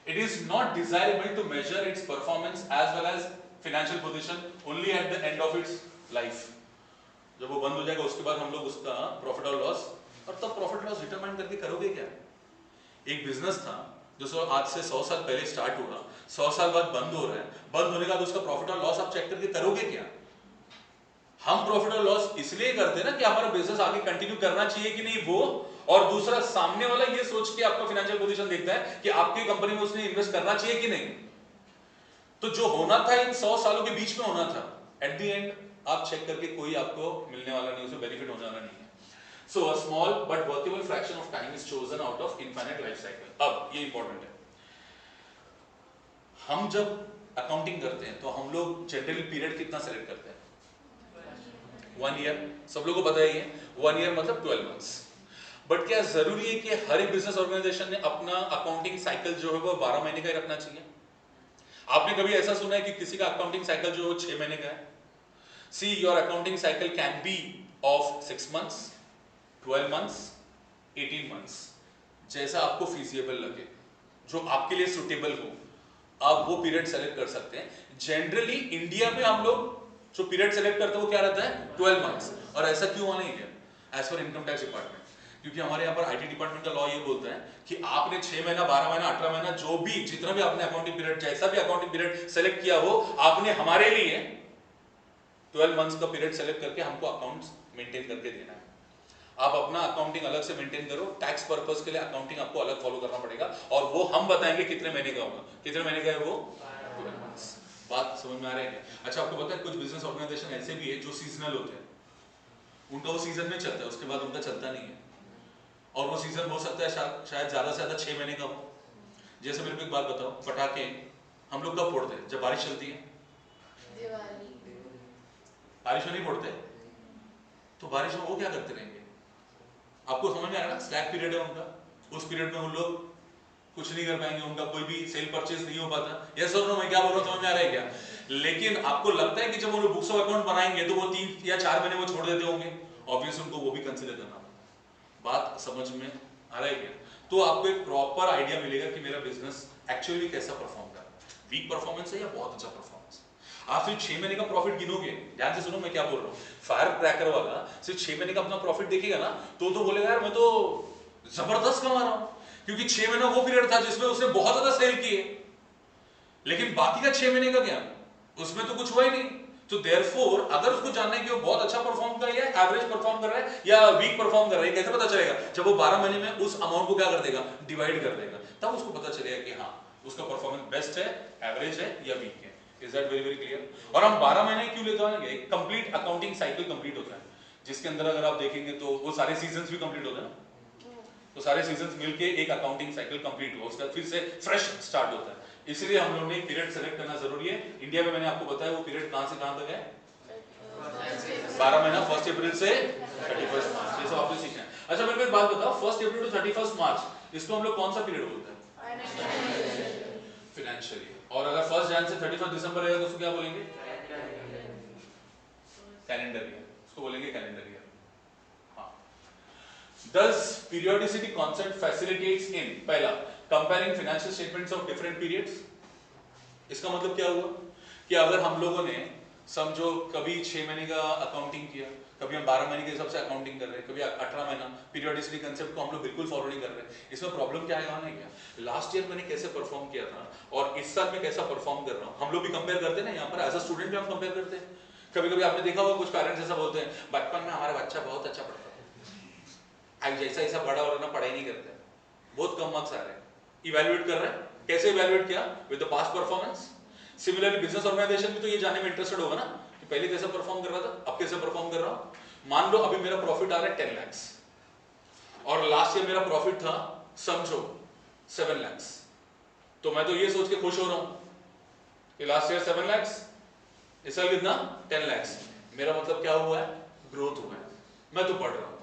it is not desirable to measure its performance as well as financial position only at the end of its life। जब वो बंद हो जाएगा उसके बाद हम लोग उसका प्रॉफिट और लॉस, और तब प्रॉफिट लॉस डिटरमाइन करके करोगे क्या? एक बिजनेस था जो आज से 100 साल पहले स्टार्ट हुआ, 100 साल बाद बंद हो रहा है, बंद होने के बाद उसका प्रॉफिट और लॉस आप चेक करके करोगे क्या? हम प्रॉफिट और लॉस इसलिए करते हैं ना कि हमारा बिजनेस आगे कंटिन्यू करना चाहिए कि नहीं वो, और दूसरा सामने वाला ये सोच के आपका फाइनेंशियल पोजीशन देखता है कि आपकी कंपनी में उसने इन्वेस्ट करना चाहिए कि नहीं। तो जो होना था इन 100 सालों के बीच में होना था, एट द एंड आप चेक करके कोई आपको मिलने वाला नहीं, उसे बेनिफिट होने वाला नहीं है। So a small but workable fraction of time is chosen out of infinite life cycle. अब ये इंपॉर्टेंट है, हम जब अकाउंटिंग करते हैं तो हम लोग जनरली पीरियड कितना सेलेक्ट करते हैं? 1 ईयर। सब लोगों को पता ही है 1 ईयर मतलब 12 months। बट क्या जरूरी है कि हर एक बिजनेस ऑर्गेनाइजेशन ने अपना अकाउंटिंग साइकिल जो है वो 12 महीने का ही रखना चाहिए? आपने कभी ऐसा सुना है कि किसी का अकाउंटिंग साइकिल जो 6 महीने का है? See your accounting cycle can be of 6 months, 12 months, 18 months, जैसा आपको फीजिबल लगे, जो आपके लिए सुटेबल हो, आप वो पीरियड सेलेक्ट कर सकते हैं। जनरली इंडिया में हम लोग जो पीरियड सेलेक्ट करते हैं वो क्या रहता है? 12 months। और ऐसा क्यों होना ही है? As per income tax department, क्योंकि हमारे यहाँ पर आईटी डिपार्टमेंट का लॉ ये बोलता है कि आपने 6 महीना, 12 महीना, 18 महीना, जो भी जितना भी आपने अकाउंटिंग पीरियड, जैसा भी अकाउंटिंग पीरियड सेलेक्ट किया हो, आपने हमारे लिए 12 months का पीरियड सेलेक्ट करके हमको अकाउंट्स मेंटेन करके देना है। आप अपना अकाउंटिंग अलग से मेंटेन करो, टैक्स पर्पस के लिए अकाउंटिंग आपको अलग फॉलो करना पड़ेगा, और वो हम बताएंगे कितने महीने का होगा। कितने महीने का है वो? 12 months। बात समझ में आ रही है? अच्छा, आपको पता है कुछ बिजनेस ऑर्गेनाइजेशन ऐसे भी है जो सीजनल होते हैं, उनका वो सीजन में चलता है, उसके बाद उनका चलता नहीं है, और वो सीजन हो सकता है शायद ज्यादा से ज्यादा 6 महीने का हो। जैसे मेरे को एक बात बताओ, पटाखे हम लोग कब फोड़ते हैं? जब बारिश चलती है। बारिश में नहीं फोड़ते, तो बारिश में वो क्या करते रहेंगे? आपको समझ में आ रहा है ना? स्लैक पीरियड है उनका, उस पीरियड में उन लोग कुछ नहीं कर पाएंगे, उनका कोई भी सेल परचेज नहीं हो पाता। यस और नो, मैं क्या बोल रहा हूँ समझ में आ रहा है क्या? लेकिन आपको लगता है कि जब वो लोग बुक्स ऑफ अकाउंट बनाएंगे तो वो 3 या 4 महीने वो छोड़ देते होंगे? ऑब्वियसली उनको वो भी कंसीडर करना। बात समझ में आ रहा है क्या? तो आपको एक प्रॉपर आइडिया मिलेगा कि मेरा बिजनेस एक्चुअली कैसा परफॉर्म कर रहा है, वीक परफॉर्मेंस है या बहुत अच्छा परफॉर्मेंस। आप सिर्फ 6 महीने का प्रॉफिट गिनोगे, ध्यान से सुनो मैं क्या बोल रहा हूँ, फायर क्रैकर वाला सिर्फ 6 महीने का अपना प्रॉफिट देखेगा ना तो बोलेगा यार मैं तो जबरदस्त कमा रहा हूं, क्योंकि 6 महीना वो पीरियड था जिसमें उसने बहुत ज्यादा सेल किए। लेकिन बाकी का 6 महीने का क्या, उसमें तो कुछ हुआ ही नहीं। तो देयरफॉर अगर उसको जानना है कि वो बहुत अच्छा परफॉर्म कर रहा है, एवरेज परफॉर्म कर रहा है या वीक परफॉर्म कर रहा है, कैसे पता चलेगा? जब वो 12 महीने में उस अमाउंट को क्या कर देगा? डिवाइड कर देगा, तब उसको पता चलेगा कि हाँ उसका परफॉर्मेंस बेस्ट है, एवरेज है या वीक है। Is that very very clear? और हम 12 महीने क्यों लेते हैं? एक कंप्लीट अकाउंटिंग साइकिल कंप्लीट होता है, जिसके अंदर अगर आप देखेंगे तो वो सारे सीजंस भी कंप्लीट होते हैं ना, तो सारे सीजंस मिलके एक अकाउंटिंग साइकिल कंप्लीट हुआ, उसका फिर से फ्रेश स्टार्ट होता है। इसलिए हम लोगों ने पीरियड सेलेक्ट करना जरूरी है। इंडिया में मैंने आपको बताया वो पीरियड कहां से कहां तक है? 12 महीना, 1 अप्रैल से 31 मार्च, ये सब आपको सीखना है। अच्छा मेरे को एक बात बताओ, 1 अप्रैल टू 31 मार्च इसको हम लोग कौन सा पीरियड बोलते हैं? Financial year. और अगर 1 जनवरी से 31 दिसंबर रहेगा तो उसको क्या बोलेंगे? कैलेंडर ईयर, उसको बोलेंगे कैलेंडर ईयर। हाँ। Thus periodicity concept facilitates in पहला comparing financial statements of different periods। इसका मतलब क्या हुआ कि अगर हम लोगों ने समझो कभी 6 महीने का अकाउंटिंग किया, कभी हम 12 महीने के हिसाब से अकाउंटिंग कर रहे हैं, कभी 18 महीना, पीरियोडिसिटी कंसेप्ट को हम लोग बिल्कुल फॉलो नहीं कर रहे हैं। इसमें प्रॉब्लम क्या आएगा ना, क्या लास्ट ईयर मैंने कैसे परफॉर्म किया था और इस साल में कैसा परफॉर्म कर रहा हूँ, हम लोग भी कंपेयर करते हैं ना। यहाँ पर एज अ स्टूडेंट भी हम कंपेयर करते हैं। कभी कभी आपने देखा होगा कुछ पेरेंट्स ऐसा बोलते हैं बचपन में हमारा बच्चा बहुत अच्छा पढ़ता था, जैसा ऐसा बड़ा हो रहा ना पढ़ाई नहीं करते, बहुत कम मार्क्स आ रहे हैं। इवेल्युएट कर रहे हैं, कैसे इवेल्युएट किया? With the past performance. Similarly business organisation भी तो ये जानने में इंटरेस्टेड होगा ना कि पहले कैसे परफॉर्म कर रहा था, अब कैसे परफॉर्म कर रहा हूं। मान लो अभी मेरा प्रॉफिट आ रहा है 10 लाख और लास्ट ईयर मेरा प्रॉफिट था समझो 7 लाख, तो मैं तो ये सोच के खुश हो रहा हूं कि लास्ट ईयर 7 लाख, इस साल कितना? 10 लाख। मेरा मतलब क्या हुआ है? ग्रोथ हुआ है, मैं तो बढ़ रहा हूं।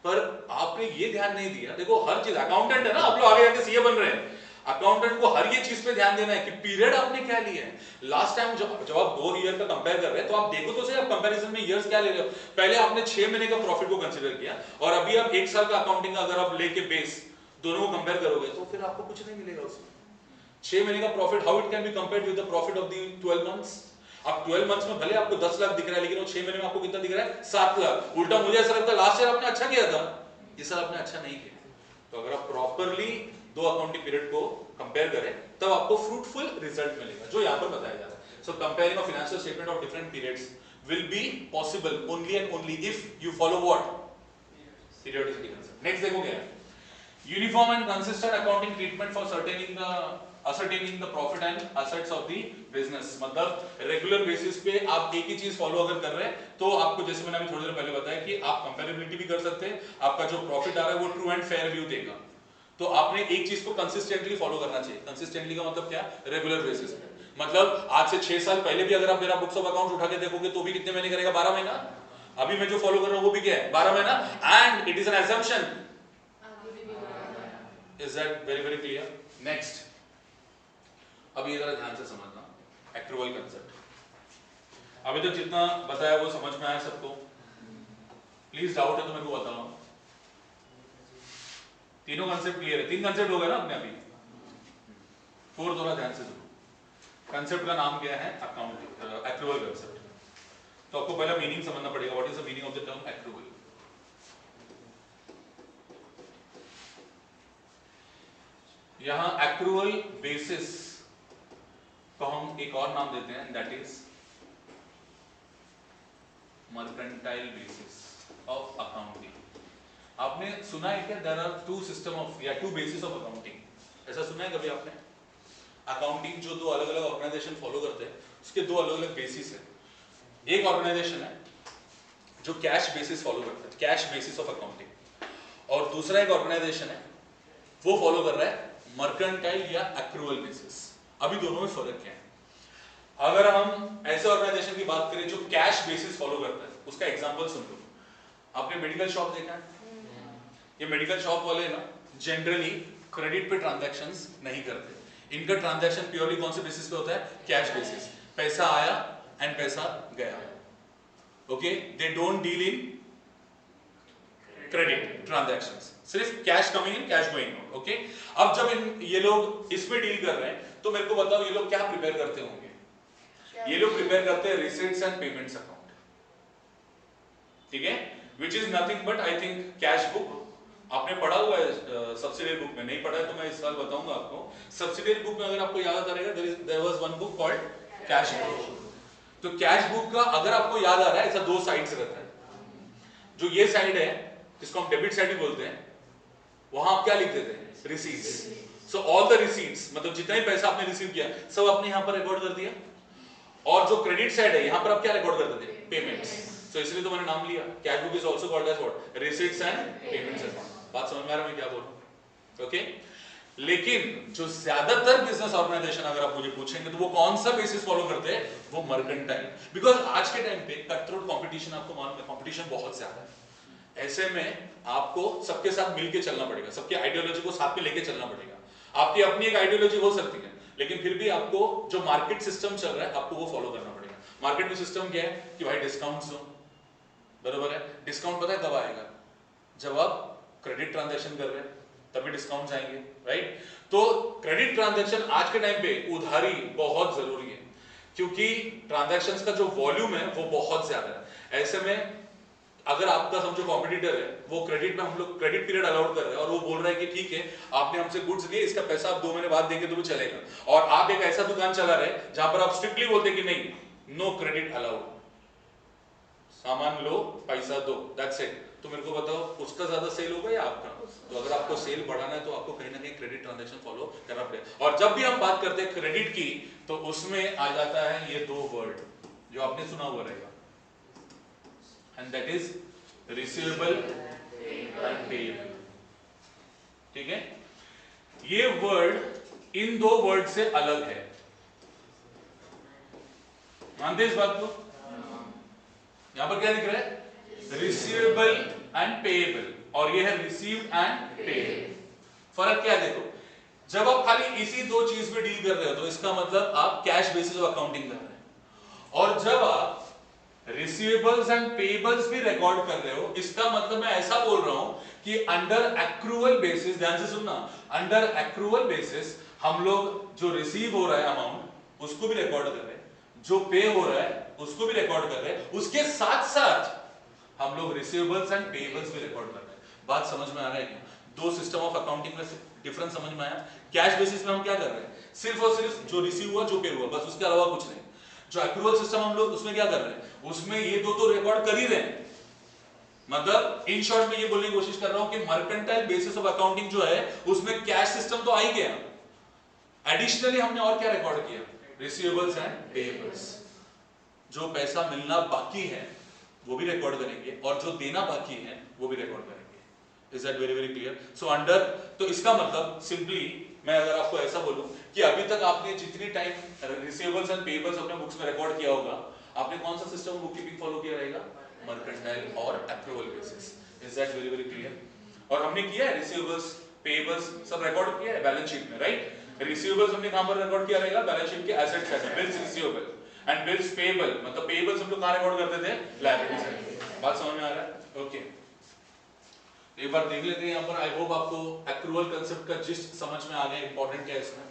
पर आपने ये ध्यान नहीं दिया, देखो हर चीज अकाउंटेंट है ना, आप लोग आगे जाके सीए बन रहे हैं, अकाउंटेंट को हर ये चीज पे ध्यान देना है कि पीरियड आपने क्या लिया है। लास्ट टाइम जब आप 2 ईयर का कंपेयर कर रहे हैं तो आप देखो तो सही आप कंपैरिजन में ईयर्स क्या ले रहे हो। पहले आपने 6 महीने का प्रॉफिट को कंसीडर किया और अभी आप 1 साल का अकाउंटिंग अगर आप लेके बेस दोनों को कंपेयर करोगे तो फिर आपको कुछ नहीं मिलेगा उसमें। 6 महीने का profit how it can be compared with the profit of the 12 months. अब 12 मंथ्स में भले आपको 10 लाख दिख रहा है लेकिन वो 6 महीने में आपको कितना दिख रहा है 7 लाख। उल्टा मुझे ऐसा लगता है लास्ट ईयर आपने अच्छा किया था, इस साल आपने अच्छा नहीं किया। तो अगर आप प्रॉपर्ली 2 अकाउंटिंग पीरियड को कंपेयर करें तब आपको फ्रूटफुल रिजल्ट मिलेगा जो यहां पर बताया जा रहा है। सो comparing a financial statement of different periods will be possible only and only if you follow what periodicity concept. Next देखो क्या है, uniform and consistent accounting treatment for ascertaining the profit and assets of the business। मतलब regular basis पे आप एक ही चीज follow अगर कर रहे हैं तो आपको, जैसे मैंने अभी थोड़ी देर पहले बताया कि आप कंपैरेबिलिटी भी कर सकते हैं, आपका जो प्रॉफिट आ रहा है वो ट्रू एंड फेयर व्यू देगा। तो आपने एक चीज को कंसिस्टेंटली फॉलो करना चाहिए। कंसिस्टेंटली का मतलब क्या, रेगुलर बेसिस पे। मतलब आज से 6 साल पहले भी अगर आप मेरा बुक्स ऑफ अकाउंट्स उठा के देखोगे तो भी कितने महीने करेगा, 12 महीना। अभी मैं जो फॉलो कर रहा हूं वो भी क्या है, 12 महीना। And it is N assumption। Is that very very clear? Next, अब ये जरा ध्यान से समझना, एक्रूअल कंसेप्ट। अभी तक जितना बताया वो समझ में आया सबको? प्लीज डाउट है तो मेरे को बताओ। तीनों कंसेप्ट क्लियर है? 3 कंसेप्ट हो गए ना अपने अभी। 4 थोड़ा ध्यान से सुनो। कंसेप्ट का नाम क्या है, अकाउंटिंग एक्रूअल कंसेप्ट। तो आपको पहला मीनिंग समझना पड़ेगा, what is the meaning of the term accrual. यहां एक्रूअल बेसिस को हम एक और नाम देते हैं, that is mercantile basis of accounting. आपने सुना है क्या, देयर आर 2 सिस्टम ऑफ या 2 बेसिस ऑफ अकाउंटिंग, ऐसा सुना है कभी आपने? अकाउंटिंग जो 2 अलग अलग ऑर्गेनाइजेशन फॉलो करते हैं उसके 2 अलग अलग बेसिस है। एक ऑर्गेनाइजेशन है जो कैश बेसिस फॉलो करता है, कैश बेसिस ऑफ अकाउंटिंग, और दूसरा एक ऑर्गेनाइजेशन है वो फॉलो कर रहा है मर्केंटाइल या एक्रूअल बेसिस। अभी दोनों में फर्क क्या है? अगर हम ऐसे ऑर्गेनाइजेशन की बात करें जो कैश बेसिस फॉलो करता है, उसका एग्जांपल सुन लो। आपने मेडिकल शॉप देखा है? ये मेडिकल शॉप वाले ना जनरली क्रेडिट पे ट्रांजैक्शंस नहीं करते। इनका ट्रांजैक्शन प्योरली कौन से बेसिस पे होता है, कैश बेसिस। पैसा आया एंड पैसा गया। Okay, they don't deal in credit transactions, सिर्फ cash coming in cash going out. Okay, अब जब ये लोग इसमें डील कर रहे हैं तो मेरे को बताओ ये लोग क्या प्रिपेयर करते होंगे? ये लोग प्रिपेयर करते हैं रिसीट्स एंड पेमेंट्स अकाउंट, ठीक है, which is nothing but I think cash book. आपने पढ़ा हुआ है सब्सिडियरी बुक में, नहीं पढ़ा है तो मैं इस साल बताऊंगा आपको। सब्सिडियरी बुक में अगर आपको याद आता रहेगा, there was one book called cash book. तो कैश बुक का अगर आपको याद आ रहा है, ऐसा 2 साइड्स रहता है। जो ये साइड है जिसको हम डेबिट साइड भी बोलते हैं, वहां आप क्या लिख देते हैं, receipts. So all the receipts, मतलब जितना ही पैसा आपने रिसीव किया सब आपने यहां पर रिकॉर्ड कर दिया। और जो क्रेडिट साइड है यहां पर आप क्या रिकॉर्ड कर देते हैं, पेमेंट्स। तो इसलिए तो मैंने नाम लिया, cash book is also called as what, receipts and payments account. बात समझ में आ रहा है मैं क्या बोल रहा हूं? ओके, लेकिन जो ज्यादातर बिजनेस ऑर्गेनाइजेशन अगर आप मुझे पूछेंगे तो वो कौन सा बेसिस फॉलो करते हैं, वो मर्केंटाइल। बिकॉज आज के टाइम पे कट थ्रोट कंपटीशन, आपको मालूम है कंपटीशन बहुत ज्यादा है। ऐसे में आपको सबके साथ मिलके चलना पड़ेगा, सबके आइडियोलॉजी को साथ में लेके चलना पड़ेगा। आपकी अपनी एक आइडियोलॉजी हो सकती है लेकिन फिर भी आपको जो मार्केट सिस्टम चल रहा है आपको वो फॉलो करना पड़ेगा। मार्केट में सिस्टम क्या है कि भाई डिस्काउंट्स दो, बरोबर है। डिस्काउंट पता है कब आएगा, जब आप क्रेडिट ट्रांजैक्शन कर रहे हैं तभी डिस्काउंट्स आएंगे, राइट। तो क्रेडिट ट्रांजैक्शन आज के टाइम पे उधारी बहुत जरूरी है क्योंकि ट्रांजैक्शंस का जो वॉल्यूम है वो बहुत ज्यादा है। ऐसे में अगर आपका समझो कॉम्पिटिटर है, वो क्रेडिट में हम लोग क्रेडिट पीरियड अलाउड कर रहे हैं और वो बोल रहा है कि ठीक है आपने हमसे गुड्स लिए, इसका पैसा आप 2 महीने बाद देंगे तो भी चलेगा, और आप एक ऐसा दुकान चला रहे हैं जहां पर आप स्ट्रिक्टली बोलते हैं कि नहीं, नो क्रेडिट अलाउड, सामान लो पैसा दो, दैट्स इट। तो मेरे को बताओ उसका ज्यादा सेल होगा या आपका? तो अगर आपको सेल बढ़ाना है तो आपको कहीं ना कहीं क्रेडिट ट्रांजैक्शन फॉलो करना पड़ेगा। और जब भी हम बात करते हैं क्रेडिट की तो उसमें आ जाता है ये 2 वर्ड जो आपने सुना हुआ रहेगा, and that is receivable and payable, ठीक है। ये वर्ड इन 2 वर्ड से अलग है, मानते इस बात को? यहां पर क्या लिख रहा है, रिसीवेबल एंड पेएबल। और ये है रिसीव्ड एंड पेड। फर्क क्या है देखो, जब आप खाली इसी दो चीज में डील कर रहे हो तो इसका मतलब आप कैश बेसिस ऑफ अकाउंटिंग कर रहे हैं, और जब आप रिसीवेबल्स एंड पेबल्स भी रिकॉर्ड कर रहे हो, इसका मतलब मैं ऐसा बोल रहा हूं कि अंडर एक्रूअल बेसिस, ध्यान से सुनना, अंडर एक्रूअल बेसिस हम लोग जो रिसीव हो रहा है अमाउंट उसको भी रिकॉर्ड कर रहे हैं, जो पे हो रहा है उसको भी रिकॉर्ड कर रहे हैं, उसके साथ साथ हम लोग रिसीवेबल्स एंड पेबल्स भी रिकॉर्ड कर रहे हैं। बात समझ में आ रहा है क्या? दो सिस्टम ऑफ अकाउंटिंग में डिफरेंस समझ में आया? कैश बेसिस में हम क्या कर रहे हैं, सिर्फ और सिर्फ जो रिसीव हुआ जो पे हुआ, बस, उसके अलावा कुछ नहीं। जो एक्रूअल सिस्टम हम लोग उसमें क्या कर रहे हैं, उसमें ये दो तो रिकॉर्ड कर ही रहे हैं। मतलब इन शॉर्ट में ये बोलने की कोशिश कर रहा हूं कि मर्केंटाइल बेसिस ऑफ अकाउंटिंग जो है उसमें कैश सिस्टम तो आ ही गया, एडिशनली हमने और क्या रिकॉर्ड किया, रिसीवेबल्स एंड पेएबल्स। जो पैसा मिलना बाकी है वो भी रिकॉर्ड करेंगे और जो देना बाकी है वो भी रिकॉर्ड करेंगे। Is that very very clear? So under, तो इसका मतलब सिंपली मैं अगर आपको ऐसा बोलूं कि अभी तक आपने जितनी टाइम रिसीवेबल्स एंड पेएबल्स अपने बुक्स में रिकॉर्ड किया होगा, आपने कौन सा सिस्टम बुक कीपिंग फॉलो किया रहेगा, मर्केंटाइल और accrual basis. Is that very very clear? और हमने किया है रिसीवेबल्स पेएबल्स सब रिकॉर्ड किया है बैलेंस शीट में, राइट? रिसीवेबल्स हमने कहां पर रिकॉर्ड किया रहेगा, बैलेंस शीट के एसेट साइड में, bills receivable and bills payable, मतलब पेएबल्स हम लोग कहां रिकॉर्ड करते थे, लायबिलिटी साइड। बात समझ में आ रहा है? ओके, एक बार देख लेते हैं यहां पर। आई होप आपको एक्रूअल कांसेप्ट का जिस्ट समझ में आ गया, इंपॉर्टेंट क्या है इसमें।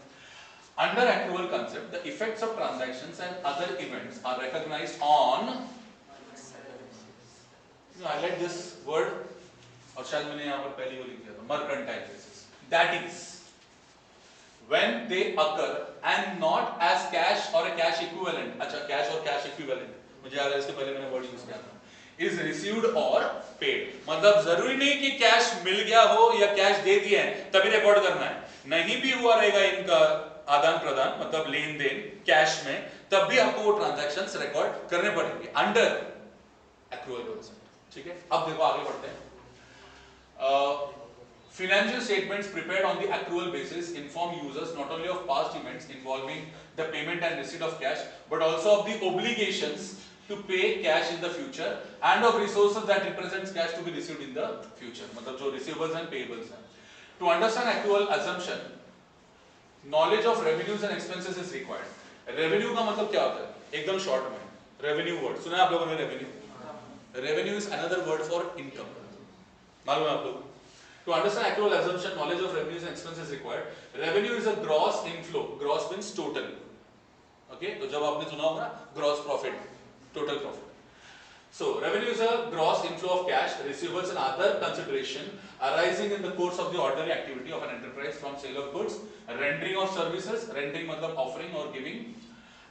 Under accrual concept, the effects of transactions and other events are recognized on, I like this word, और शायद मैंने यहाँ पर पहले वो लिख दिया था, mercantile basis. That is, when they occur and not as cash or a cash equivalent. अच्छा, cash और cash equivalent, मुझे याद है इसके पहले मैंने वर्ड यूज किया था, is received or paid. मतलब जरूरी नहीं कि कैश मिल गया हो या कैश दे दिया है तभी रिकॉर्ड करना है, नहीं भी हुआ रहेगा इनका आदान प्रदान, मतलब लेन देन कैश में, तब भी आपको वो ट्रांजैक्शंस रिकॉर्ड करने पड़ेंगे अंडर एक्रूअल कांसेप्ट। ठीक है, अब देखो आगे बढ़ते हैं। Financial statements prepared on the accrual basis inform users not only of past events involving the payment and receipt of cash, but also of the obligations to pay cash in the future and of resources that represents cash to be received in the future. मतलब जो receivables and payables हैं। To understand accrual assumption, knowledge of revenues and expenses is required. Revenue का मतलब क्या होता है, एकदम short में, revenue word सुना है आप लोगों ने? revenue is another word for income, मालूम है आप लोग? To understand accrual assumption, knowledge of revenues and expenses is required. Revenue is a gross inflow. Gross means total. Okay, तो जब आपने सुना होगा ना gross profit, total profit. So revenue is a gross inflow of cash, receivables and other consideration arising in the course of the ordinary activity of an enterprise from sale of goods, rendering of services, rendering मतलब offering or giving,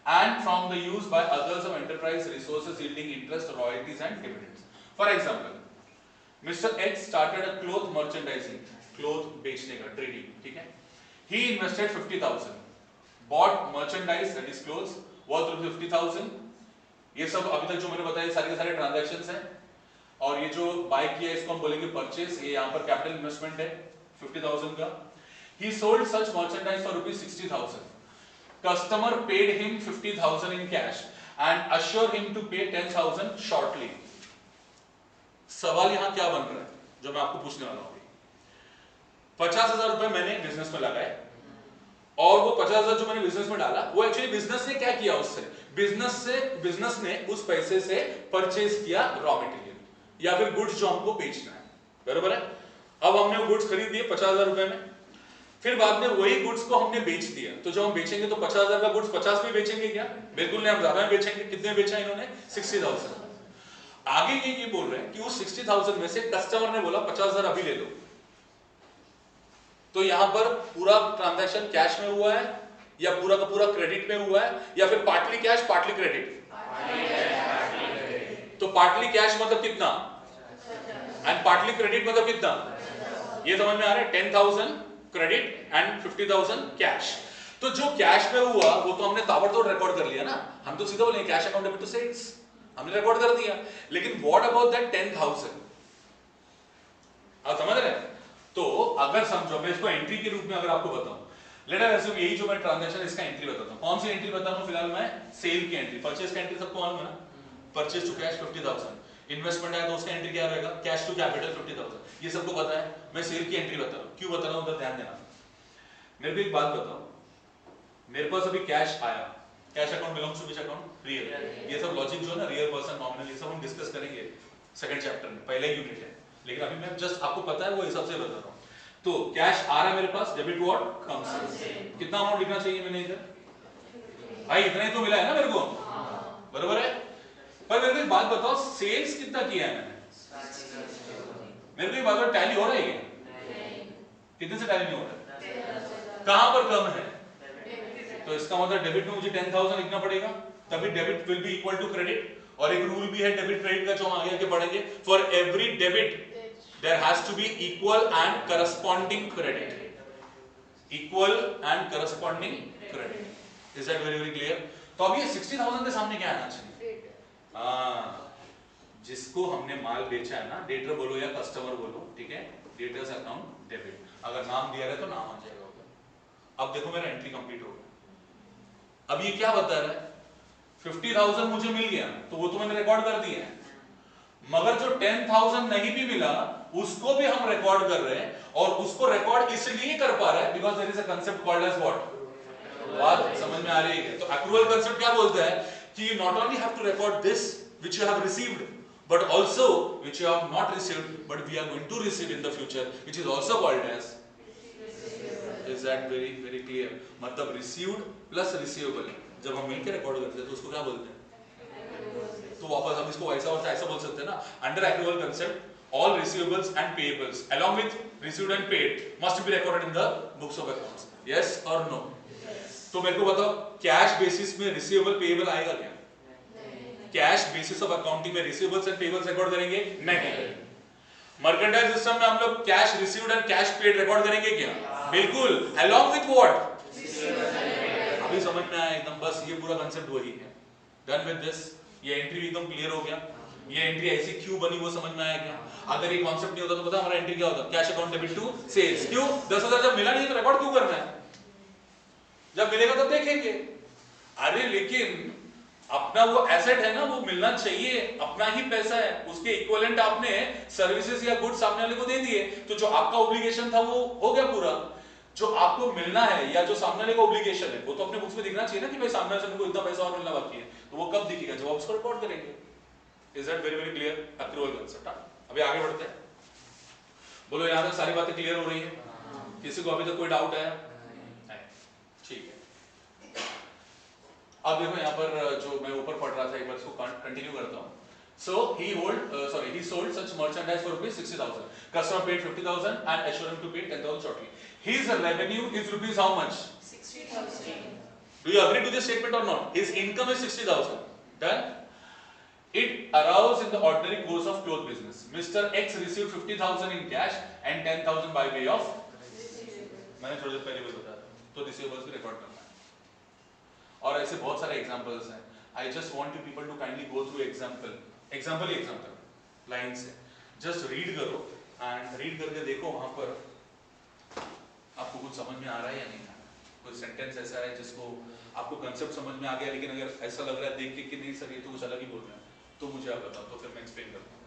and from the use by others of enterprise resources yielding interest, royalties and dividends. For example, Mr. X started a cloth merchandising, cloth बेचने का trading, ठीक है? He invested 50,000, bought merchandise that is clothes worth ₹50,000. ये सब अभी तक जो मैंने बताया सारे के सारे ट्रांजैक्शंस हैं, और ये जो बाय किया इसको हम बोलेंगे परचेस, ये यहाँ पर कैपिटल इन्वेस्टमेंट है 50,000 का। He sold such merchandise for ₹60,000. Customer paid him 50,000 in cash and assured him to pay 10,000 shortly. सवाल यहाँ क्या बन रहा है जो मैं आपको पूछने वाला हूँ, 50,000 रुपए मैंने बिजनेस में लगाए, और वो 50,000 जो मैंने बिजनेस में डाला वो एक्चुअली बिजनेस ने क्या किया, उससे बिजनेस ने उस पैसे से परचेज किया रॉ मटेरियल या फिर गुड्स जो हमको बेचना है, बराबर है? अब हमने वो गुड्स खरीद दिए 50,000 रुपए में, फिर बाद में वही गुड्स को हमने बेच दिया, तो जब हम बेचेंगे तो 50,000 का गुड्स 50 में बेचेंगे क्या? बिल्कुल नहीं, हम ज्यादा में बेचेंगे। कितने बेचा इन्होंने? 60,000। आगे ये बोल रहे हैं कि उस 60,000 में से कस्टमर ने बोला 50,000 अभी ले लो, तो यहां पर पूरा ट्रांजैक्शन कैश में हुआ है या पूरा का पूरा क्रेडिट में हुआ है या फिर पार्टली कैश पार्टली क्रेडिट? तो पार्टली कैश मतलब कितना एंड पार्टली क्रेडिट मतलब कितना, ये समझ में आ रहा है? 10,000 क्रेडिट एंड 50,000 कैश। तो जो कैश में हुआ वो तो हमने ताबड़तोड़ रिकॉर्ड कर लिया ना, हम तो सीधा बोले cash account debit to sales, हमने रिकॉर्ड कर दिया। लेकिन व्हाट अबाउट दैट 10,000? आप समझ रहे हैं? तो अगर समझो मैं इसको एंट्री के रूप में अगर आपको बताऊं, लेट अस अज्यूम यही जो मैं ट्रांजैक्शन इसका एंट्री बताता हूं, कौन सी एंट्री बता रहा हूं फिलहाल मैं? सेल की एंट्री। परचेज का एंट्री सबको मालूम है ना, परचेज टू कैश 50,000, इन्वेस्टमेंट आया तो उसका एंट्री क्या रहेगा, कैश टू कैपिटल 50,000। ये सबको पता है, मैं सेल की एंट्री बता रहा हूँ। क्यों बता रहा हूँ उधर ध्यान देना। मेरे को एक बात बताओ, मेरे पास अभी कैश आया, cash account belongs to which account, real. ये सब लॉजिक जो है ना, रियल पर्सन नॉमिनल, ये सब हम डिस्कस करेंगे सेकंड चैप्टर में, पहला यूनिट है, लेकिन अभी मैं जस्ट आपको पता है वो हिसाब से बता रहा हूँ। तो कैश आ रहा है मेरे पास, डेबिट व्हाट कम्स। कितना अमाउंट लिखना चाहिए मैंने इधर, भाई इतना ही तो मिला है ना मेरे को, बराबर है। पर मेरे को एक बात बताओ, सेल्स कितना किया है मैंने, मेरे को एक बात बताओ, टैली हो रहा है क्या, कितने से टैली नहीं हो रहा, कहां पर कम है, तो इसका मतलब डेबिट में मुझे 10,000 लिखना पड़ेगा, तभी debit will be equal to credit. और एक रूल भी है डेबिट क्रेडिट का जो हम आगे पढ़ेंगे, for every debit there has to be equal and corresponding credit, equal and corresponding credit. Is that very very clear. तो अब ये 60,000 के सामने क्या आना चाहिए, जिसको हमने माल बेचा है ना, डेटर बोलो या कस्टमर बोलो, ठीक है, डेटर्स अकाउंट डेबिट, अगर नाम दिया है तो नाम आ जाएगा उधर। अब देखो मेरा एंट्री कंप्लीट हो गया। अब ये क्या बता रहा है, 50,000 मुझे मिल गया तो वो तो मैंने रिकॉर्ड कर दिया है, मगर जो 10,000 नहीं भी मिला उसको भी हम रिकॉर्ड कर रहे हैं, और उसको रिकॉर्ड इसलिए कर पा रहा है because there is a concept called as what, बात समझ में आ रही है। तो अक्रूवल कांसेप्ट क्या बोलता है कि you not only have to record this which you have received, but also which you have not received but we are going to receive in the future, which is also called as, is that very very clear। मतलब received plus receivable जब हम मिलकर record करते हैं तो उसको क्या बोलते हैं, तो वापस हम इसको वैसा और ऐसा बोल सकते हैं ना, under accrual concept all receivables and payables along with received and paid must be recorded in the books of accounts, yes or no। तो मेरे को बताओ कैश बेसिस में रिसीवेबल पेएबल आएगा क्या, कैश बेसिस ऑफ अकाउंटिंग में receivables and payables record करेंगे, नहीं। मर्केंटाइल सिस्टम में हम लोग cash received and cash paid record करेंगे क्या, बिल्कुल, अलोंग विद व्हाट, अभी समझ में आया एकदम, बस ये पूरा कांसेप्ट वही है। डन विद दिस, ये एंट्री एकदम क्लियर हो गया, ये एंट्री ऐसी क्यों बनी वो समझ में आया क्या। अगर ये कांसेप्ट नहीं होता तो पता हमारा एंट्री क्या होता, cash account debit to sales. क्यों 10,000 जब मिला नहीं तो रिकॉर्ड क्यों करना है, जब मिलेगा तब देखेंगे। अरे लेकिन अपना वो एसेट है ना, वो मिलना चाहिए, अपना ही पैसा है, उसके इक्विवेलेंट आपने सर्विसेज या गुड्स सामने वाले को दे दिए, तो जो आपका ऑब्लिगेशन था वो हो गया पूरा। जो आपको मिलना है या जो सामने वाले का ऑब्लिगेशन है वो तो अपने बुक्स में दिखना चाहिए ना कि भाई सामने वाले को इतना पैसा और मिलना बाकी है, तो वो कब दिखेगा, जब आप उसको रिकॉर्ड करेंगे। Is that very very clear, accrual concept. अभी आगे बढ़ते हैं, बोलो यहां तक सारी बातें क्लियर हो रही है, किसी को अभी तक कोई डाउट है, ठीक है। अब देखो यहाँ पर जो मैं ऊपर पढ़ रहा था, एक बार इसको कंटिन्यू करता हूँ। So he sold such merchandise for rupees 60,000. Customer paid 50,000 and assured him to pay 10,000 shortly. His revenue is rupees how much? 60,000. Do you agree to this statement or not? His income is 60,000. Done. It arose in the ordinary course of cloth business. Mr. X received 50,000 in cash and 10,000 by way of, मैंने थोड़ी देर पहले भी बताया, तो receivables भी record करना है। और ऐसे बहुत सारे एग्जांपल्स हैं। I just want you people to kindly go through example line से, जस्ट रीड करो एंड रीड करके देखो वहां पर आपको कुछ समझ में आ रहा है या नहीं आ रहा है। कोई सेंटेंस ऐसा है जिसको आपको कंसेप्ट समझ में आ गया, लेकिन अगर ऐसा लग रहा है देख के कि नहीं सर ये तो कुछ अलग ही बोल रहे हैं, तो मुझे आप बताओ, तो फिर मैं एक्सप्लेन करता हूँ।